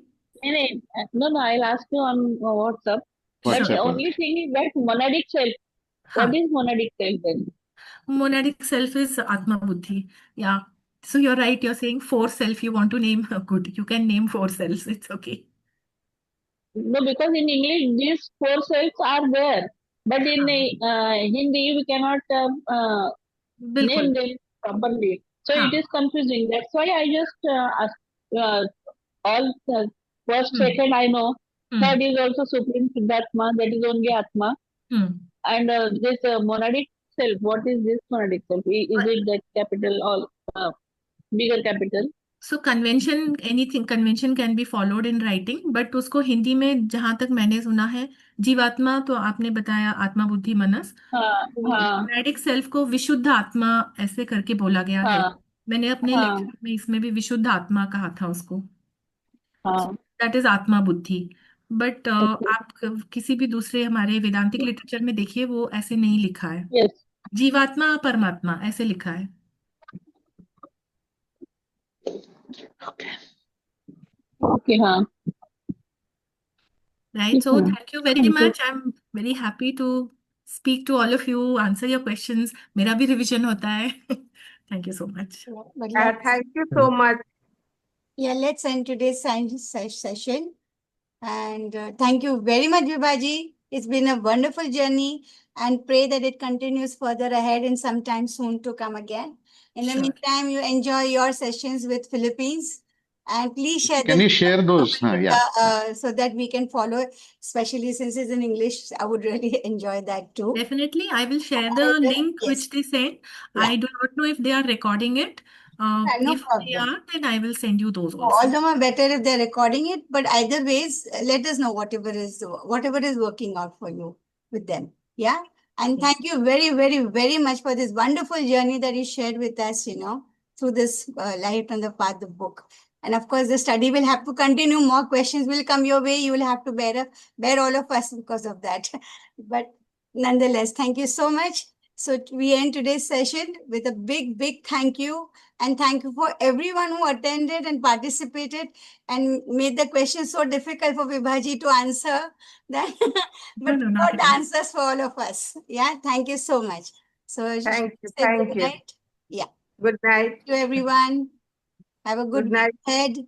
No, I'll ask you on WhatsApp. But the WhatsApp only thing is that monadic self. हाँ, What is monadic self then? Monadic self is आत्मा बुद्धि, या so you are right, you are saying four self, you want to name, good, you can name four self, it's okay. No, because in English these four selves are there, but in Hindi we cannot बिल्कुल, name them properly. So हाँ, it is confusing. That's why I just ask all first, hmm, second I know. Hmm, Third is also Supreme Siddhartma, that is only Atma. Hmm. And this monadic self, what is this monadic self? Is it that capital or bigger capital? So convention, anything convention can be followed in writing, but उसको हिंदी में जहां तक मैंने सुना है, जीवात्मा तो आपने बताया आत्मा बुद्धि मनस, हाँ, हाँ, मोनेडिक सेल्फ को विशुद्ध आत्मा ऐसे करके बोला गया है। हाँ, मैंने अपने हाँ, लेक्चर में इसमें भी विशुद्ध आत्मा कहा था उसको, हाँ. दैट इज आत्मा बुद्धि। But Okay. आप किसी भी दूसरे हमारे वेदांतिक लिटरेचर में देखिए, वो ऐसे नहीं लिखा है, Yes. जीवात्मा परमात्मा ऐसे लिखा है। Okay. Okay, हाँ. Right. So Hmm. thank you very Thank you. much. I'm very happy to speak to all of you, answer your questions. मेरा भी revision होता है. Thank you so much. But let's, Thank you so much. yeah, let's end today's science session. And thank you very much, Vibhaji. It's been a wonderful journey, and pray that it continues further ahead and sometime soon to come again. In the Sure. meantime, you enjoy your sessions with Philippines, and please share Can this you share those? Yeah. so that we can follow, especially since it's in English. I would really enjoy that too. Definitely, I will share the link Yes. which they sent. Yeah. I do not know if they are recording it. No If they problem. are, then I will send you those also. All the more better if they're recording it, but either ways, let us know whatever is working out for you with them. Yeah. And Yes. thank you very, very, very much for this wonderful journey that you shared with us, through this Light on the Path, the book. And of course, the study will have to continue. More questions will come your way. You will have to bear all of us because of that. But nonetheless, thank you so much. So we end today's session with a big, big thank you. And thank you for everyone who attended and participated and made the question so difficult for Vibhaji to answer. That, but No, we not got at the all. answers for all of us. Yeah, thank you so much. So Thank you. say Thank good you. night. Yeah, Good night. to everyone. Have a good Good night. week ahead.